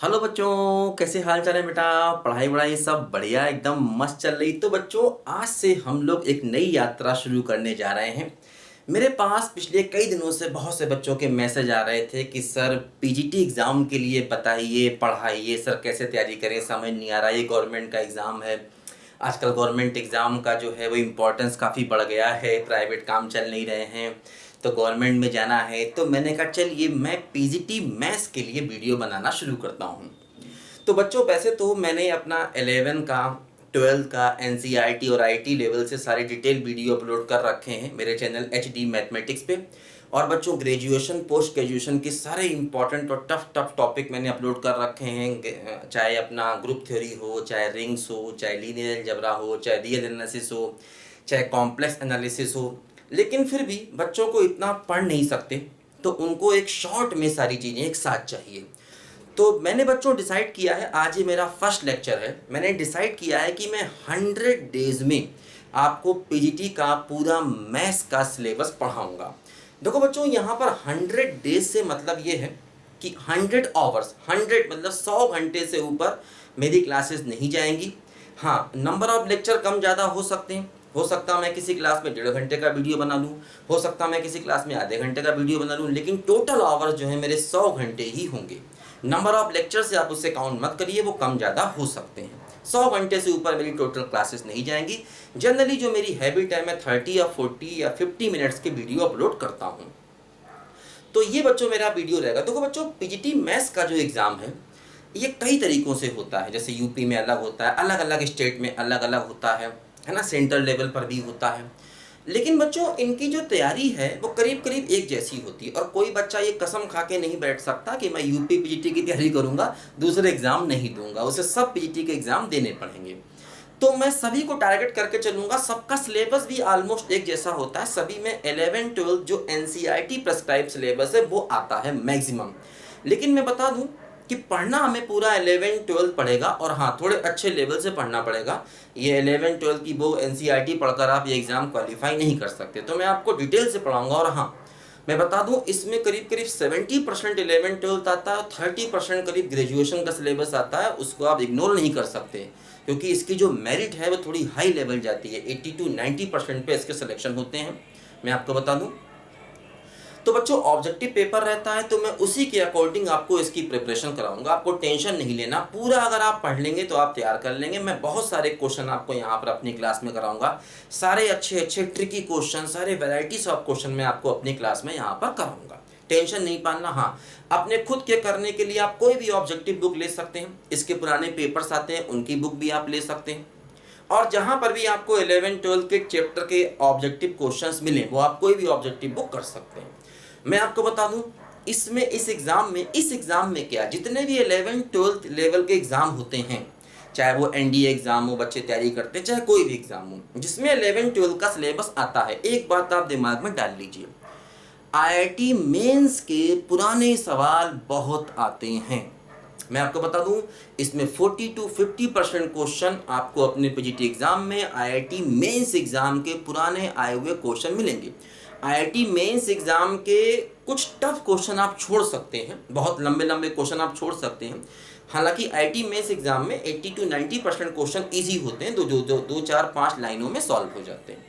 Hello बच्चों, कैसे हाल चाल है बेटा। पढ़ाई वढ़ाई सब बढ़िया, एकदम मस्त चल रही। तो बच्चों, आज से हम लोग एक नई यात्रा शुरू करने जा रहे हैं। मेरे पास पिछले कई दिनों से बहुत से बच्चों के मैसेज आ रहे थे कि सर पीजीटी एग्ज़ाम के लिए बताइए, पढ़ाइए सर, कैसे तैयारी करें, समझ नहीं आ रहा। ये गवर्नमेंट का एग्ज़ाम है। आजकल गवर्नमेंट एग्ज़ाम का जो है वो इम्पोर्टेंस काफ़ी बढ़ गया है, प्राइवेट काम चल नहीं रहे हैं, तो गवर्नमेंट में जाना है। तो मैंने कहा चलिए मैं पीजीटी मैथ्स के लिए वीडियो बनाना शुरू करता हूँ। तो बच्चों, वैसे तो मैंने अपना 11 का 12 का एनसीईआरटी और आईटी लेवल से सारे डिटेल वीडियो अपलोड कर रखे हैं मेरे चैनल एचडी मैथमेटिक्स पे। और बच्चों, ग्रेजुएशन पोस्ट ग्रेजुएशन के सारे इंपॉर्टेंट और टफ टफ टॉपिक मैंने अपलोड कर रखे हैं, चाहे अपना ग्रुप थ्योरी हो, चाहे रिंग्स हो, चाहे लीनियर अलजेब्रा हो, चाहे रियल एनालिसिस हो, चाहे कॉम्प्लेक्स एनालिसिस हो। लेकिन फिर भी बच्चों को इतना पढ़ नहीं सकते, तो उनको एक शॉर्ट में सारी चीज़ें एक साथ चाहिए। तो मैंने बच्चों डिसाइड किया है, आज ये मेरा फर्स्ट लेक्चर है, मैंने डिसाइड किया है कि मैं 100 डेज़ में आपको पीजीटी का पूरा मैथ्स का सिलेबस पढ़ाऊंगा। देखो बच्चों, यहाँ पर 100 डेज से मतलब ये है कि 100 आवर्स, 100 मतलब 100 घंटे से ऊपर मेरी क्लासेस नहीं जाएंगी। हाँ, नंबर ऑफ लेक्चर कम ज़्यादा हो सकते हैं। हो सकता मैं किसी क्लास में 1.5 घंटे का वीडियो बना लूँ, हो सकता मैं किसी क्लास में आधे घंटे का वीडियो बना लूँ, लेकिन टोटल आवर्स जो है मेरे 100 घंटे ही होंगे। नंबर ऑफ लेक्चर से आप उससे काउंट मत करिए, वो कम ज़्यादा हो सकते हैं। 100 घंटे से ऊपर मेरी टोटल क्लासेस नहीं जाएंगी। जनरली जो मेरी हैबिट है, मैं 30 या 40 या 50 मिनट्स के वीडियो अपलोड करता हूँ। तो ये बच्चों मेरा वीडियो रहेगा। देखो बच्चों, पीजीटी मैथ्स का जो एग्ज़ाम है ये कई तरीक़ों से होता है। जैसे यूपी में अलग होता है, अलग अलग स्टेट में अलग अलग होता है ना, सेंट्रल लेवल पर भी होता है। लेकिन बच्चों, इनकी जो तैयारी है वो करीब करीब एक जैसी होती है। और कोई बच्चा ये कसम खा के नहीं बैठ सकता कि मैं यूपी पीजीटी की तैयारी करूँगा, दूसरे एग्ज़ाम नहीं दूंगा। उसे सब पीजीटी के एग्ज़ाम देने पड़ेंगे। तो मैं सभी को टारगेट करके चलूँगा। सबका सिलेबस भी ऑलमोस्ट एक जैसा होता है। सभी में 11-12 जो एनसीईआरटी प्रेस्क्राइब सिलेबस है वो आता है मैक्सिमम। लेकिन मैं बता दूं कि पढ़ना हमें पूरा 11-12 पड़ेगा, और हाँ, थोड़े अच्छे लेवल से पढ़ना पड़ेगा। ये 11-12 की वो एनसीईआरटी पढ़कर आप ये एग्ज़ाम क्वालिफाई नहीं कर सकते। तो मैं आपको डिटेल से पढ़ाऊँगा। और हाँ, मैं बता दूं इसमें करीब करीब 70% 11-12 आता है, 30% करीब ग्रेजुएशन का सिलेबस आता है। उसको आप इग्नोर नहीं कर सकते, क्योंकि इसकी जो मेरिट है वो थोड़ी हाई लेवल जाती है। 80-90% पे इसके सिलेक्शन होते हैं, मैं आपको बता दूं। तो बच्चों, ऑब्जेक्टिव पेपर रहता है, तो मैं उसी के अकॉर्डिंग आपको इसकी प्रिपरेशन कराऊंगा। आपको टेंशन नहीं लेना, पूरा अगर आप पढ़ लेंगे तो आप तैयार कर लेंगे। मैं बहुत सारे क्वेश्चन आपको यहाँ पर अपनी क्लास में कराऊंगा। सारे अच्छे अच्छे ट्रिकी क्वेश्चन, सारे वेराइटीज ऑफ क्वेश्चन मैं आपको अपनी क्लास में यहाँ पर कराऊंगा। टेंशन नहीं पालना। हाँ, अपने खुद के करने के लिए आप कोई भी ऑब्जेक्टिव बुक ले सकते हैं। इसके पुराने पेपर्स आते हैं, उनकी बुक भी आप ले सकते हैं। और जहाँ पर भी आपको 11-12 के चैप्टर के ऑब्जेक्टिव क्वेश्चंस मिले, वो आप कोई भी ऑब्जेक्टिव बुक कर सकते हैं। मैं आपको बता दूं, इसमें इस एग्ज़ाम में क्या, जितने भी 11-12 लेवल के एग्ज़ाम होते हैं, चाहे वो एनडीए एग्ज़ाम हो, बच्चे तैयारी करते हैं, चाहे कोई भी एग्ज़ाम हो जिसमें 11-12 का सिलेबस आता है, एक बात आप दिमाग में डाल लीजिए, आईआईटी मेंस के पुराने सवाल बहुत आते हैं। मैं आपको बता दूं, इसमें 40-50% क्वेश्चन आपको अपने पीजीटी एग्जाम में आईआईटी मेंस एग्जाम के पुराने आए हुए क्वेश्चन मिलेंगे। आईआईटी मेंस एग्जाम के कुछ टफ क्वेश्चन आप छोड़ सकते हैं, बहुत लंबे लंबे क्वेश्चन आप छोड़ सकते हैं। हालांकि आईआईटी मेंस एग्जाम में 80-90% क्वेश्चन ईजी होते हैं, दो चार 5 लाइनों में सॉल्व हो जाते हैं।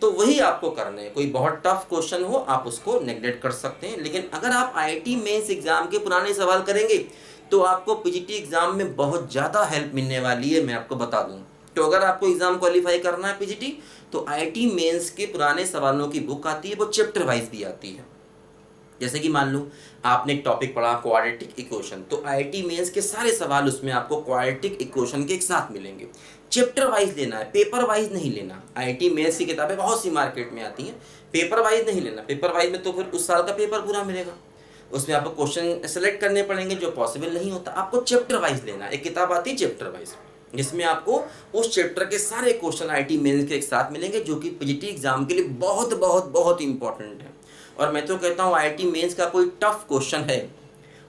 तो वही आपको करना है। कोई बहुत टफ क्वेश्चन हो आप उसको नेग्लेक्ट कर सकते हैं, लेकिन अगर आप आईआईटी मेंस एग्जाम के पुराने सवाल करेंगे तो आपको पीजीटी एग्जाम में बहुत ज़्यादा हेल्प मिलने वाली है, मैं आपको बता दूं। तो अगर आपको एग्जाम क्वालिफाई करना है पीजीटी, तो आईआईटी मेंस के पुराने सवालों की बुक आती है, वो चैप्टर वाइज भी आती है। जैसे कि मान लो आपने एक टॉपिक पढ़ा क्वाड्रेटिक इक्वेशन, तो आईआईटी मेंस के सारे सवाल उसमें आपको क्वाड्रेटिक इक्वेशन के एक साथ मिलेंगे। चैप्टर वाइज लेना है, पेपर वाइज नहीं लेना। आईआईटी मेंस की किताबें बहुत सी मार्केट में आती हैं, पेपर वाइज नहीं लेना। पेपर वाइज में तो फिर उस साल का पेपर पूरा मिलेगा, उसमें आपको क्वेश्चन सेलेक्ट करने पड़ेंगे, जो पॉसिबल नहीं होता। आपको चैप्टर वाइज लेना। एक किताब आती है चैप्टर वाइज, जिसमें आपको उस चैप्टर के सारे क्वेश्चन आईआईटी मेंस के एक साथ मिलेंगे, जो कि पीजीटी एग्जाम के लिए बहुत बहुत बहुत इंपॉर्टेंट है। और मैं तो कहता हूँ आईआईटी मेंस का कोई टफ क्वेश्चन है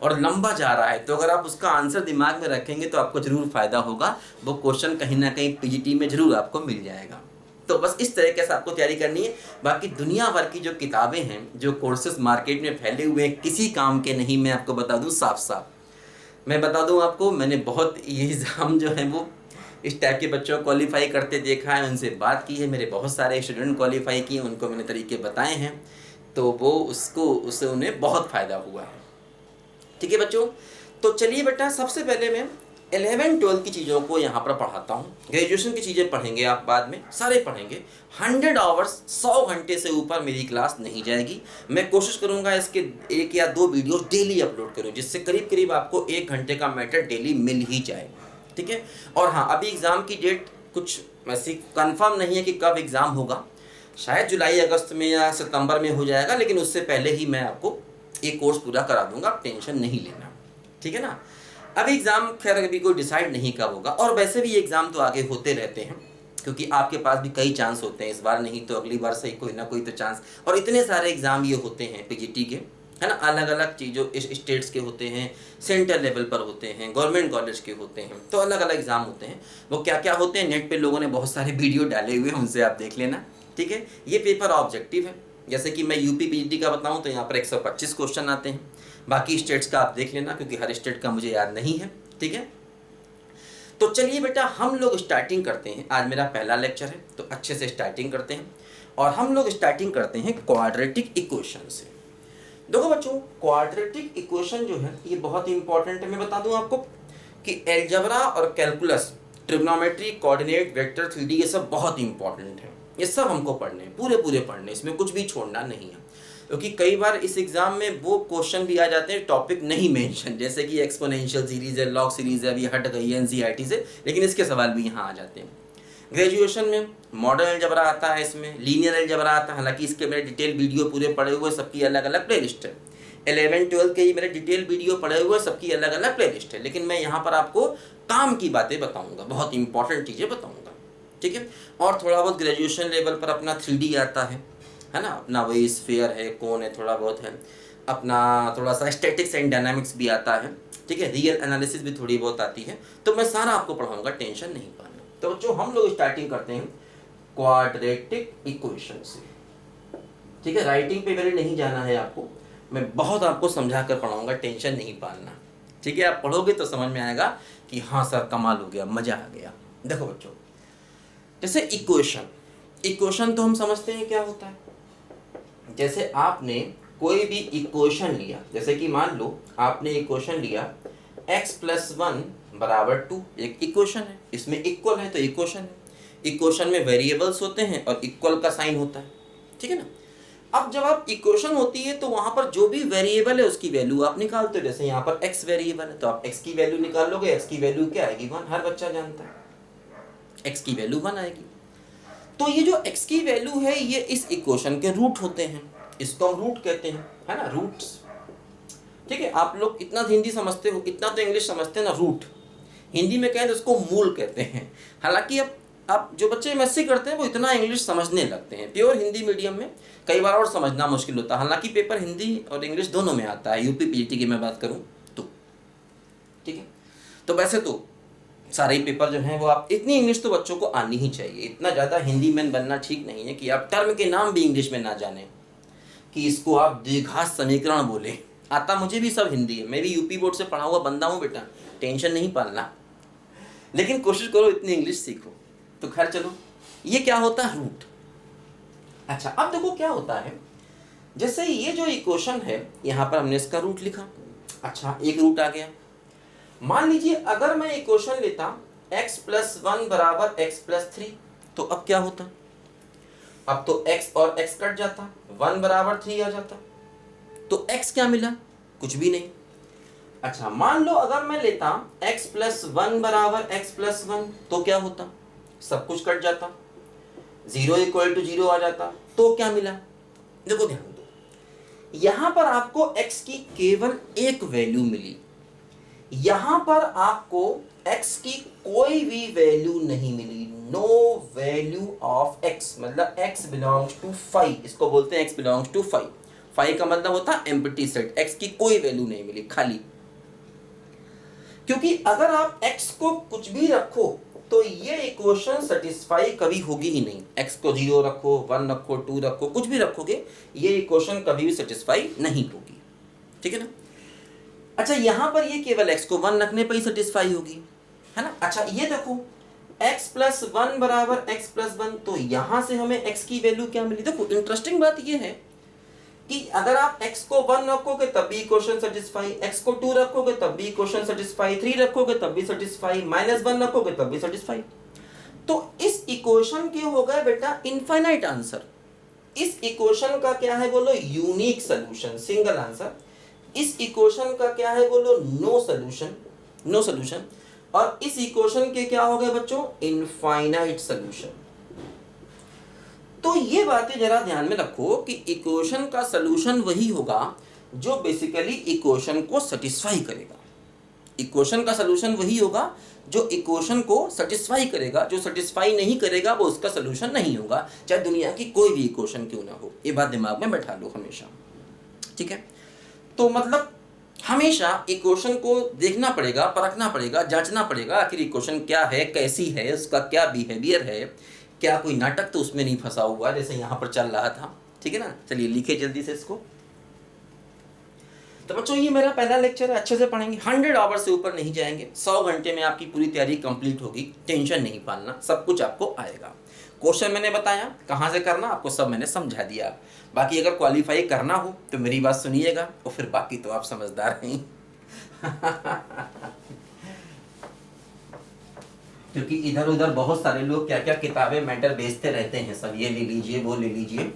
और लंबा जा रहा है, तो अगर आप उसका आंसर दिमाग में रखेंगे तो आपको जरूर फायदा होगा। वो क्वेश्चन कहीं ना कहीं पीजीटी में जरूर आपको मिल जाएगा। तो बस इस तरीके से आपको तैयारी करनी है। बाकी दुनिया भर की जो किताबें हैं, जो कोर्सेज मार्केट में फैले हुए हैं, किसी काम के नहीं, मैं आपको बता दूं साफ साफ। मैं बता दूं आपको, मैंने बहुत ये एग्ज़ाम जो है वो इस टाइप के बच्चों को क्वालिफाई करते देखा है, उनसे बात की है, मेरे बहुत सारे स्टूडेंट क्वालिफाई किए, उनको मैंने तरीके बताए हैं, तो वो उससे उन्हें बहुत फ़ायदा हुआ है। ठीक है बच्चों, तो चलिए बेटा, सबसे पहले मैं 11-12 की चीज़ों को यहाँ पर पढ़ाता हूँ। ग्रेजुएशन की चीज़ें पढ़ेंगे आप बाद में, सारे पढ़ेंगे। 100 आवर्स, 100 घंटे से ऊपर मेरी क्लास नहीं जाएगी। मैं कोशिश करूँगा इसके 1 या 2 वीडियो डेली अपलोड करूँ, जिससे करीब करीब आपको 1 घंटे का मैटर डेली मिल ही जाए। ठीक है, और हाँ, अभी एग्ज़ाम की डेट कुछ ऐसी कंफर्म नहीं है कि कब एग्ज़ाम होगा, शायद जुलाई अगस्त में या सितंबर में हो जाएगा, लेकिन उससे पहले ही मैं आपको ये कोर्स पूरा करा दूंगा, आप टेंशन नहीं लेना। ठीक है ना। अभी एग्ज़ाम खैर अभी कोई डिसाइड नहीं कब होगा, और वैसे भी एग्ज़ाम तो आगे होते रहते हैं, क्योंकि आपके पास भी कई चांस होते हैं, इस बार नहीं तो अगली बार से कोई ना कोई तो चांस। और इतने सारे एग्ज़ाम ये होते हैं पीजीटी के, है ना, अलग अलग चीज़ों स्टेट्स के होते हैं, सेंटर लेवल पर होते हैं, गवर्नमेंट कॉलेज के होते हैं, तो अलग अलग एग्ज़ाम होते हैं। वो क्या क्या होते हैं, नेट पे लोगों ने बहुत सारे वीडियो डाले हुए हैं, उनसे आप देख लेना। ठीक है, ये पेपर ऑब्जेक्टिव है, जैसे कि मैं यूपी पीजीटी का बताऊं तो यहाँ पर 125 क्वेश्चन आते हैं। बाकी स्टेट्स का आप देख लेना, क्योंकि हर स्टेट का मुझे याद नहीं है। ठीक है, तो चलिए बेटा, हम लोग स्टार्टिंग करते हैं। आज मेरा पहला लेक्चर है, तो अच्छे से स्टार्टिंग करते हैं, और हम लोग स्टार्टिंग करते हैं क्वाड्रेटिक इक्वेशन से। देखो बच्चों, क्वाड्रेटिक इक्वेशन जो है ये बहुत इंपॉर्टेंट है। मैं बता दूं आपको कि एलजेब्रा और calculus, trigonometry, coordinate, vector, 3D, ये सब बहुत इंपॉर्टेंट है। ये सब हमको पढ़ने हैं, पूरे पूरे पढ़ने, इसमें कुछ भी छोड़ना नहीं है। क्योंकि कई बार इस एग्जाम में वो क्वेश्चन भी आ जाते हैं टॉपिक नहीं मेंशन, जैसे कि एक्सपोनेंशियल सीरीज है, लॉग सीरीज है, अभी हट गई है एनसीईआरटी से, लेकिन इसके सवाल भी यहाँ आ जाते हैं। ग्रेजुएशन में मॉडल अलजेब्रा आता है, इसमें लीनियर अलजेब्रा आता है, हालांकि इसके मेरे डिटेल वीडियो पूरे पड़े हुए, सबकी अलग अलग प्लेलिस्ट है। 11-12 के ही मेरे डिटेल वीडियो पड़े हुए, सबकी अलग अलग प्लेलिस्ट है, लेकिन मैं यहाँ पर आपको काम की बातें बताऊँगा, बहुत इंपॉर्टेंट चीज़ें बताऊँगा। ठीक है, और थोड़ा बहुत ग्रेजुएशन लेवल पर अपना 3D आता है ना, अपना वही स्फीयर है, कौन है, थोड़ा बहुत है अपना, थोड़ा सा स्टैटिक्स एंड डायनामिक्स भी आता है। ठीक है, रियल एनालिसिस भी थोड़ी बहुत आती है, तो मैं सारा आपको पढ़ाऊँगा, टेंशन नहीं पाना। तो जो हम लोग स्टार्टिंग करते हैं क्वाड्रेटिक इक्वेशन से। ठीक है, राइटिंग पे मेरे नहीं जाना है आपको, मैं बहुत आपको समझा कर पढ़ाऊंगा, टेंशन नहीं पालना। ठीक है, आप पढ़ोगे तो समझ में आएगा कि हाँ सर कमाल हो गया, मजा आ गया। देखो बच्चों, जैसे इक्वेशन तो हम समझते हैं क्या होता है। जैसे आपने कोई भी इक्वेशन लिया, जैसे कि मान लो आपने इक्वेशन लिया x+1 = 2, एक इक्वेशन है, इसमें इक्वल है तो इक्वेशन है। इक्वेशन में वेरिएबल्स होते हैं और इक्वल का साइन होता है। ठीक है ना। अब जब आप इक्वेशन होती है तो वहां पर जो भी वेरिएबल है उसकी वैल्यू आप निकालते हो। जैसे यहाँ पर x वेरिएबल है तो आप x की वैल्यू निकाल लोगे, x की वैल्यू क्या आएगी 1, हर बच्चा जानता है x की वैल्यू 1 आएगी। तो ये जो x की वैल्यू है ये इस इक्वेशन के रूट होते हैं, इसको हम रूट कहते हैं, है ना, रूट्स। ठीक है, आप लोग इतना हिंदी समझते हो, इतना तो इंग्लिश समझते हैं ना, रूट हिंदी में कहें तो उसको मूल कहते हैं। हालांकि अब आप जो बच्चे एमएससी करते हैं वो इतना इंग्लिश समझने लगते हैं, प्योर हिंदी मीडियम में कई बार और समझना मुश्किल होता है। हालांकि पेपर हिंदी और इंग्लिश दोनों में आता है, यूपी पीजीटी की मैं बात करूं तो। ठीक है, तो वैसे तो सारे पेपर जो हैं वो आप, इतनी इंग्लिश तो बच्चों को आनी ही चाहिए, इतना ज़्यादा हिंदी मैन बनना ठीक नहीं है कि आप टर्म के नाम भी इंग्लिश में ना जाने, कि इसको आप द्विघात समीकरण बोले। आता मुझे भी सब हिंदी है, मैं भी यूपी बोर्ड से पढ़ा हुआ बंदा हूँ बेटा, टेंशन नहीं पालना, लेकिन कोशिश करो इतनी इंग्लिश सीखो। तो खैर चलो, ये क्या होता है, रूट। अच्छा, अब देखो क्या होता है, जैसे ये जो इक्वेशन है यहाँ पर हमने इसका रूट लिखा। अच्छा, एक रूट आ गया। मान लीजिए अगर मैं इक्वेशन लेता x+1 = x+3, तो अब क्या होता, अब तो x और x कट जाता, 1 = 3 आ जाता, तो x क्या मिला, कुछ भी नहीं। अच्छा, मान लो अगर मैं लेता x+1 = x+1, तो क्या होता, सब कुछ कट जाता, 0 = 0 आ जाता, तो क्या मिला। देखो ध्यान दो, यहां पर आपको x की केवल एक वैल्यू मिली, यहां पर आपको x की कोई भी वैल्यू नहीं मिली, नो वैल्यू ऑफ x, मतलब x बिलोंग्स टू 5, इसको बोलते हैं x बिलोंग्स टू 5। 5 का मतलब होता है एम्प्टी सेट, x की कोई वैल्यू नहीं मिली, खाली। क्योंकि अगर आप x को कुछ भी रखो तो ये इक्वेशन सेटिस्फाई कभी होगी ही नहीं। x को 0 रखो, 1 रखो, 2 रखो, कुछ भी रखोगे, ये इक्वेशन कभी भी सेटिस्फाई नहीं होगी। ठीक है ना। अच्छा यहाँ पर ये केवल x को 1 रखने पर ही सेटिस्फाई होगी, है ना। अच्छा ये देखो x प्लस 1 बराबर x प्लस 1, तो यहाँ से हमें x की वैल्यू क्या मिली। देखो इंटरेस्टिंग बात ये है कि अगर आप x को 1 रखोगे तब भी इक्वेशन सेटिस्फाई, x को 2 रखोगे तब भी इक्वेशन सेटिस्फाई, 3 रखोगे तब भी सेटिस्फाई, -1 रखोगे तब भी सेटिस्फाई। तो इस इक्वेशन के हो गए बेटा इनफाइनाइट आंसर। इस इक्वेशन का क्या है बोलो, यूनिक सॉल्यूशन, सिंगल आंसर। इस इक्वेशन का क्या है बोलो, नो सॉल्यूशन, नो सॉल्यूशन। और इस इक्वेशन के क्या हो गए बच्चों, इनफाइनाइट सॉल्यूशन। तो ये बातें जरा ध्यान में रखो कि इक्वेशन का सॉल्यूशन वही होगा जो बेसिकली इक्वेशन को सेटिस्फाई करेगा। इक्वेशन का सॉल्यूशन वही होगा जो इक्वेशन को सेटिस्फाई करेगा। जो सेटिस्फाई नहीं करेगा वो उसका सॉल्यूशन नहीं होगा, चाहे दुनिया की कोई भी इक्वेशन क्यों ना हो। ये बात दिमाग में बैठा लो हमेशा, ठीक है। तो मतलब हमेशा इक्वेशन को देखना पड़ेगा, परखना पड़ेगा, जांचना पड़ेगा आखिर इक्वेशन क्या है, कैसी है, उसका क्या बिहेवियर है, क्या कोई नाटक तो उसमें नहीं फंसा हुआ जैसे यहाँ पर चल रहा था, ठीक है ना। चलिए लिखे जल्दी से इसको। तो बच्चों ये मेरा पहला लेक्चर है, अच्छे से पढ़ेंगे, 100 आवर से ऊपर नहीं जाएंगे, 100 घंटे में आपकी पूरी तैयारी कंप्लीट होगी। टेंशन नहीं पालना, सब कुछ आपको आएगा। क्वेश्चन मैंने बताया कहाँ से करना, आपको सब मैंने समझा दिया। बाकी अगर क्वालिफाई करना हो तो मेरी बात सुनिएगा, और फिर बाकी तो आप समझदार हैं। क्योंकि इधर उधर बहुत सारे लोग क्या क्या किताबें मैटर बेचते रहते हैं, सब ये ले लीजिए वो ले लीजिए।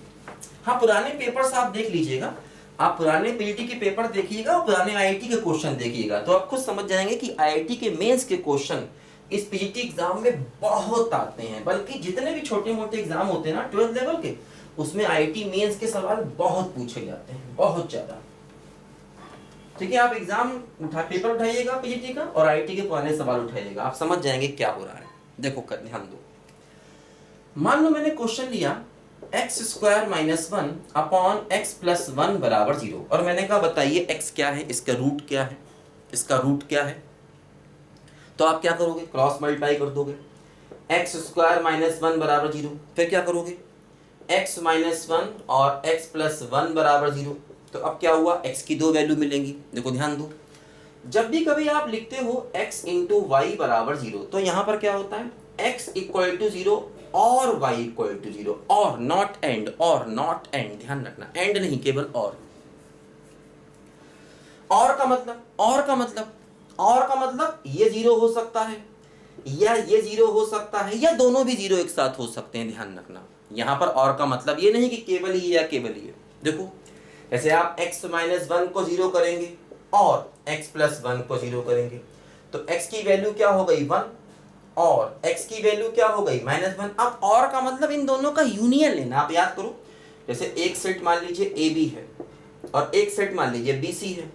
हाँ पुराने पेपर्स आप देख लीजिएगा, आप पुराने पीईटी के पेपर देखिएगा और पुराने आईआईटी के क्वेश्चन देखिएगा, तो आप खुद समझ जाएंगे कि आईआईटी के मेंस के क्वेश्चन इस पीजीटी एग्जाम में बहुत आते हैं। बल्कि जितने भी छोटे मोटे एग्जाम होते हैं ना 12th लेवल के, उसमें आईआईटी मेंस के सवाल बहुत पूछे जाते हैं, बहुत ज्यादा। ठीक है, आप एग्जाम पेपर उठाइएगा पीजीटी का और आईआईटी के पुराने सवाल उठाइएगा, आप समझ जाएंगे क्या हो रहा है। देखो कर ध्यान दो, मान लो मैंने क्वेश्चन लिया x square minus 1 upon x plus 1 बराबर 0, और मैंने कहा बताइए x क्या है, इसका रूट क्या है, इसका रूट क्या है। तो आप क्या करोगे, क्रॉस मल्टीप्लाई कर दोगे, x स्क्वायर माइनस 1 बराबर 0, फिर क्या करोगे x माइनस 1 और x प्लस 1 बराबर 0। तो अब क्या हुआ, x की दो वैल्यू मिलेंगी। देखो ध्यान दो, जब भी कभी आप लिखते हो x इंटू वाई बराबर 0, तो यहां पर क्या होता है x इक्वल टू 0 और y इक्वल टू 0, और नॉट एंड, और नॉट एंड, ध्यान रखना एंड नहीं केवल और का मतलब, और का मतलब ये 0 हो सकता है या ये 0 हो सकता है या दोनों भी 0 एक साथ हो सकते हैं, ध्यान रखना। यहां पर और का मतलब ये नहीं कि केवल ये या केवल ये। देखो जैसे आप x माइनस 1 को 0 करेंगे और x प्लस 1 को 0 करेंगे, तो x की वैल्यू क्या हो गई 1 और x की वैल्यू क्या हो गई -1। अब और का मतलब इन दोनों का यूनियन लेना। आप याद करो, जैसे एक सेट मान लीजिए AB है और एक सेट मान लीजिए BC है,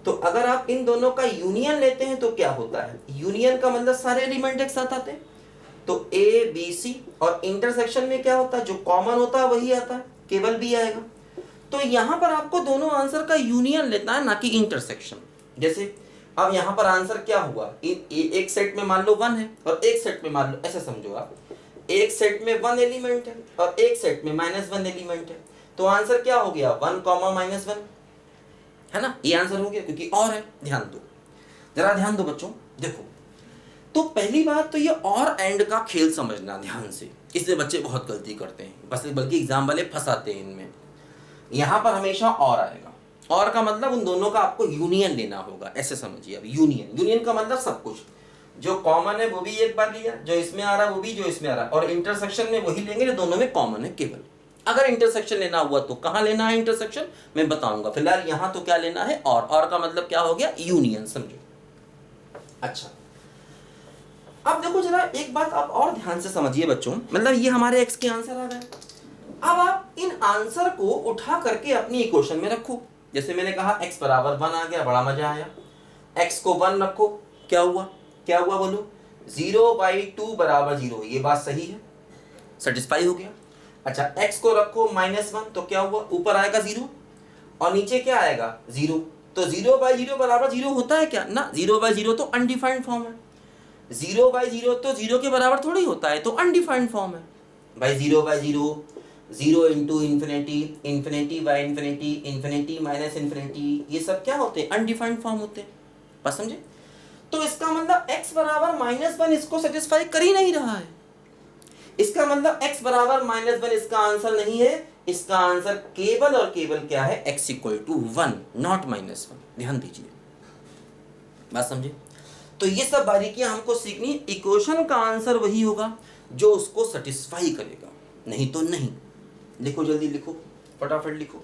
तो अगर आप इन दोनों का यूनियन लेते हैं तो क्या होता है, यूनियन का मतलब सारे एलिमेंट एक साथ आते हैं, तो ABC, और इंटरसेक्शन में क्या होता है, जो कॉमन होता है वही आता है, केवल B आएगा। तो यहां पर आपको दोनों आंसर का यूनियन लेना है, ना कि इंटरसेक्शन। जैसे अब यहां पर आंसर क्या हुआ, एक सेट में मान लो 1 है और एक सेट में मान लो, ऐसा समझो आप, एक सेट में 1 एलिमेंट है और एक सेट में -1 एलिमेंट है, तो आंसर क्या हो गया 1, -1, है ना। ये आंसर हो गया क्योंकि और है। ध्यान दो, जरा ध्यान दो बच्चों। देखो तो पहली बात तो ये और एंड का खेल समझना ध्यान से, इसलिए बच्चे बहुत गलती करते हैं, बस बल्कि एग्जाम वाले फंसाते हैं इनमें। यहां पर हमेशा और आएगा, और का मतलब उन दोनों का आपको यूनियन लेना होगा, ऐसे समझिए। अब यूनियन का मतलब सब कुछ, जो कॉमन है वो भी एक बार लिया, जो इसमें आ रहा है वो भी जो इसमें आ रहा है, और इंटरसेक्शन में वही लेंगे जो दोनों में कॉमन है केवल। अगर इंटरसेक्शन लेना हुआ तो कहां लेना है इंटरसेक्शन, मैं बताऊंगा। फिलहाल यहां तो क्या लेना है, और का मतलब क्या हो गया, यूनियन, समझो। अच्छा अब देखो जरा एक बात आप और ध्यान से समझिए बच्चों, मतलब ये हमारे x के आंसर आ गए। अब आप इन आंसर को उठा करके अपनी इक्वेशन में रखो। जैसे मैंने कहा x बराबर 1 आ गया, बड़ा मजा आया। x को 1 रखो, क्या हुआ बोलो, 0/2 बराबर 0, ये बात सही है, सेटिस्फाई हो गया। अच्छा x को रखो -1, तो क्या हुआ, ऊपर आएगा 0 और नीचे क्या आएगा 0, तो 0/0 बराबर 0 होता है क्या ना, 0/0 तो अनडिफाइंड फॉर्म है, 0/0 तो 0 के बराबर थोड़ी होता है, तो अनडिफाइंड फॉर्म है भाई। 0/0 0 into infinity, infinity by infinity, infinity minus infinity, ये सब क्या होते हैं? अनडिफाइंड फॉर्म होते हैं। बस समझे? तो इसका मतलब x बराबर -1 इसको सेटिस्फाई कर ही नहीं रहा है। इसका मतलब x बराबर -1 इसका आंसर नहीं है, इसका आंसर केवल और केवल क्या है? x equal to 1 not -1। ध्यान दीजिए, बात समझे? तो ये सब बारीकियां हमको सीखनी। इक्वेशन का आंसर वही होगा जो उसको सेटिस्फाई करेगा, नहीं तो नहीं। लिखो, जल्दी लिखो, फटाफट लिखो।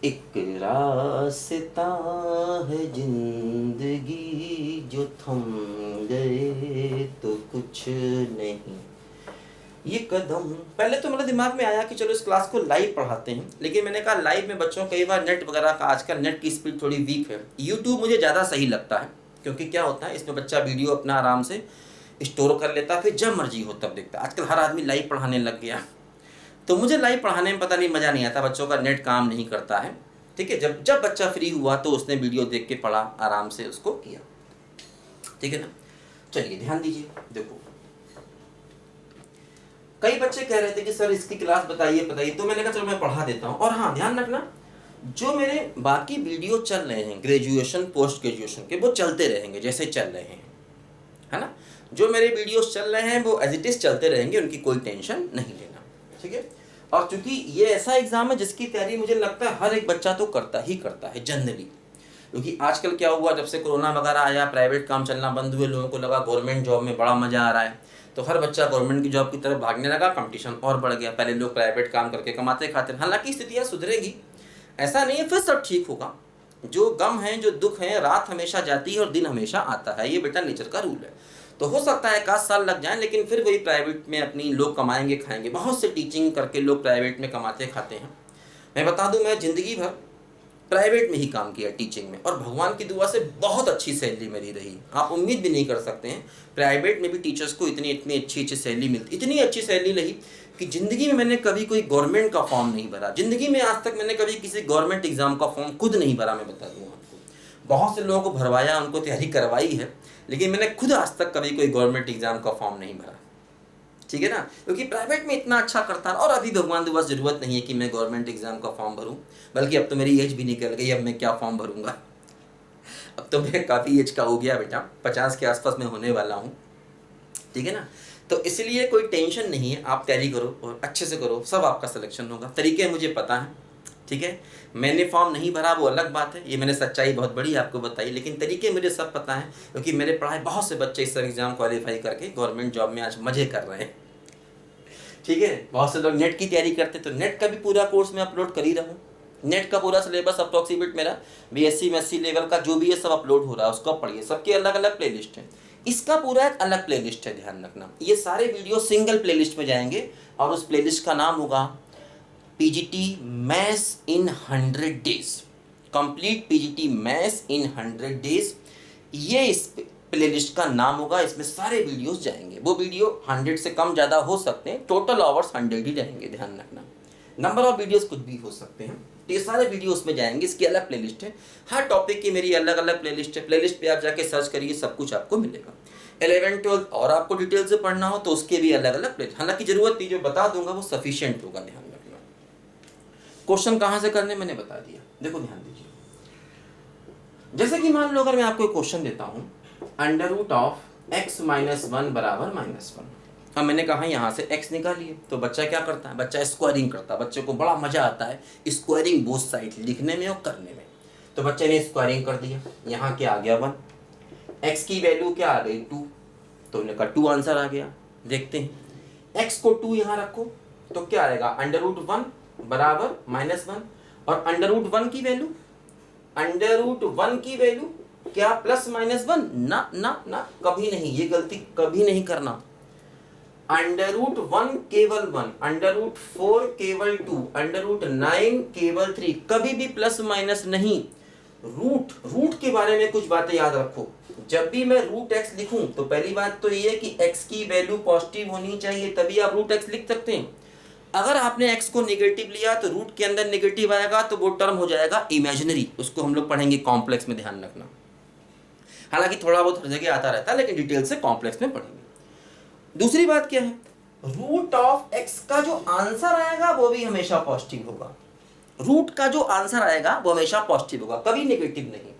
एक रास्ता है जिंदगी जो थम गए तो कुछ नहीं, ये कदम। पहले तो मेरे दिमाग में आया कि चलो इस क्लास को लाइव पढ़ाते हैं, लेकिन मैंने कहा लाइव में बच्चों कई बार नेट वगैरह का, आजकल नेट की स्पीड थोड़ी वीक है। यूट्यूब मुझे ज़्यादा सही लगता है, क्योंकि क्या होता है इसमें बच्चा वीडियो अपना आराम से स्टोर कर लेता है, फिर जब मर्जी हो तब देखता है। आजकल हर आदमी लाइव पढ़ाने लग गया, तो मुझे लाइव पढ़ाने में पता नहीं मज़ा नहीं आता, बच्चों का नेट काम नहीं करता है। ठीक है, जब जब बच्चा फ्री हुआ तो उसने वीडियो देख के पढ़ा, आराम से उसको किया। ठीक है ना? चलिए ध्यान दीजिए। देखो, कई बच्चे कह रहे थे कि सर इसकी क्लास बताइए बताइए, तो मैंने कहा चलो मैं पढ़ा देता हूँ। और हाँ, ध्यान रखना, जो मेरे बाकी वीडियो चल रहे हैं ग्रेजुएशन पोस्ट ग्रेजुएशन के, वो चलते रहेंगे जैसे चल रहे हैं, है ना? जो मेरे वीडियोस चल रहे हैं वो एज इट इज चलते रहेंगे, उनकी कोई टेंशन नहीं लेना। ठीक है? और चूंकि ये ऐसा एग्जाम है जिसकी तैयारी मुझे लगता है हर एक बच्चा तो करता है जनरली, क्योंकि आजकल क्या हुआ, जब से कोरोना वगैरह आया, प्राइवेट काम चलना बंद हुए, लोगों को लगा गवर्नमेंट जॉब में बड़ा मजा आ रहा है, तो हर बच्चा गवर्नमेंट की जॉब की तरफ भागने लगा, कंपटीशन और बढ़ गया। पहले लोग प्राइवेट काम करके कमाते खाते। हालांकि स्थितियाँ सुधरेगी, ऐसा नहीं है, फिर सब ठीक होगा। जो गम है, जो दुख है, रात हमेशा जाती है और दिन हमेशा आता है, ये बेटा नेचर का रूल है। तो हो सकता है 1 साल लग जाए, लेकिन फिर वही प्राइवेट में अपनी लोग कमाएंगे खाएंगे। बहुत से टीचिंग करके लोग प्राइवेट में कमाते खाते हैं। मैं बता दूं, मैं ज़िंदगी भर प्राइवेट में ही काम किया, टीचिंग में, और भगवान की दुआ से बहुत अच्छी सैलरी मेरी रही। आप उम्मीद भी नहीं कर सकते हैं, प्राइवेट में भी टीचर्स को इतनी अच्छी सैलरी मिलती, इतनी अच्छी सैलरी रही कि ज़िंदगी में मैंने कभी कोई गवर्नमेंट का फॉर्म नहीं भरा। ज़िंदगी में आज तक मैंने कभी किसी गवर्नमेंट एग्जाम का फॉर्म खुद नहीं भरा। मैं बता दूँ आपको, बहुत से लोगों को भरवाया, उनको तैयारी करवाई है, लेकिन मैंने खुद आज तक कभी कोई गवर्नमेंट एग्जाम का फॉर्म नहीं भरा। ठीक है ना? क्योंकि प्राइवेट में इतना अच्छा करता है, और अभी भगवान की बस ज़रूरत नहीं है कि मैं गवर्नमेंट एग्जाम का फॉर्म भरूं, बल्कि अब तो मेरी एज भी निकल गई, अब मैं क्या फॉर्म भरूंगा। अब तो मैं काफ़ी एज का हो गया बेटा, 50 के आसपास मैं होने वाला हूँ। ठीक है ना? तो इसलिए कोई टेंशन नहीं है, आप तैयारी करो और अच्छे से करो, सब आपका सिलेक्शन होगा। तरीके मुझे पता है, ठीक है? मैंने फॉर्म नहीं भरा वो अलग बात है, ये मैंने सच्चाई बहुत बड़ी आपको बताई, लेकिन तरीके मुझे सब पता है, क्योंकि मेरे पढ़ाए बहुत से बच्चे इस एग्ज़ाम क्वालिफाई करके गवर्नमेंट जॉब में आज मज़े कर रहे हैं। ठीक है? बहुत से लोग नेट की तैयारी करते, तो नेट का भी पूरा कोर्स मैं अपलोड कर ही रहा हूँ। नेट का पूरा सिलेबस अप्रॉक्सीमेट मेरा BSc MSc लेवल का जो भी है सब अपलोड हो रहा है, उसको पढ़िए। सबके अलग अलग प्लेलिस्ट है, इसका पूरा एक अलग प्लेलिस्ट है, ध्यान रखना। ये सारे वीडियो सिंगल प्लेलिस्ट में जाएंगे, और उस प्लेलिस्ट का नाम होगा PGT मैथ्स इन 100 डेज, कंप्लीट PGT मैथ्स इन 100 डेज। ये इस प्लेलिस्ट का नाम होगा, इसमें सारे वीडियोस जाएंगे। वो वीडियो 100 से कम ज़्यादा हो सकते हैं, टोटल आवर्स 100 ही रहेंगे, ध्यान रखना। नंबर ऑफ वीडियोस कुछ भी हो सकते हैं, तो ये सारे वीडियो उसमें जाएंगे। इसकी अलग प्लेलिस्ट है, हर टॉपिक की मेरी अलग अलग प्लेलिस्ट है। प्लेलिस्ट पे आप जाके सर्च करिए, सब कुछ आपको मिलेगा। 11th 12th और आपको डिटेल से पढ़ना हो तो उसके भी अलग अलग प्लेलिस्ट। हालांकि जरूरत नहीं, जो बता दूंगा वो सफिशिएंट होगा, ध्यान रखना। क्वेश्चन कहाँ से करने मैंने बता दिया। देखो ध्यान दीजिए, जैसे कि मान लो अगर मैं आपको एक क्वेश्चन देता हूँ, √(x - 1 = -1)। अब मैंने कहा यहाँ से x निकालिए, तो बच्चा क्या करता है? बच्चा स्क्वायरिंग करता है। बच्चे को बड़ा मजा आता है स्क्वायरिंग बोथ साइड लिखने में और करने में। तो बच्चे ने स्क्वायरिंग कर दिया, यहाँ क्या आ गया 1, x की वैल्यू क्या आ गई 2, तो हमने कहा 2 आंसर आ गया। देखते हैं, x को 2 यहाँ रखो तो क्या आएगा, √1 = -1, और √1 की वैल्यू, √1 की वैल्यू क्या +-1? ना ना ना, कभी नहीं, ये गलती कभी नहीं करना। √1 केवल 1, √4 केवल 2, √9 केवल 3, कभी भी +- नहीं। रूट के बारे में कुछ बातें याद रखो। जब भी मैं √x लिखूं तो पहली बात तो ये है कि x की वैल्यू पॉजिटिव होनी चाहिए, तभी आप √x लिख सकते हैं। अगर आपने x को नेगेटिव लिया तो रूट के अंदर नेगेटिव आएगा, तो वो टर्म हो जाएगा इमेजिनरी, उसको हम लोग पढ़ेंगे कॉम्प्लेक्स में, ध्यान रखना। हालांकि थोड़ा बहुत हर जगह आता रहता है, लेकिन डिटेल से कॉम्प्लेक्स में पढ़ेंगे। दूसरी बात क्या है, रूट ऑफ एक्स का जो आंसर आएगा वो भी हमेशा पॉजिटिव होगा। रूट का जो आंसर आएगा वो हमेशा पॉजिटिव होगा, कभी नेगेटिव नहीं,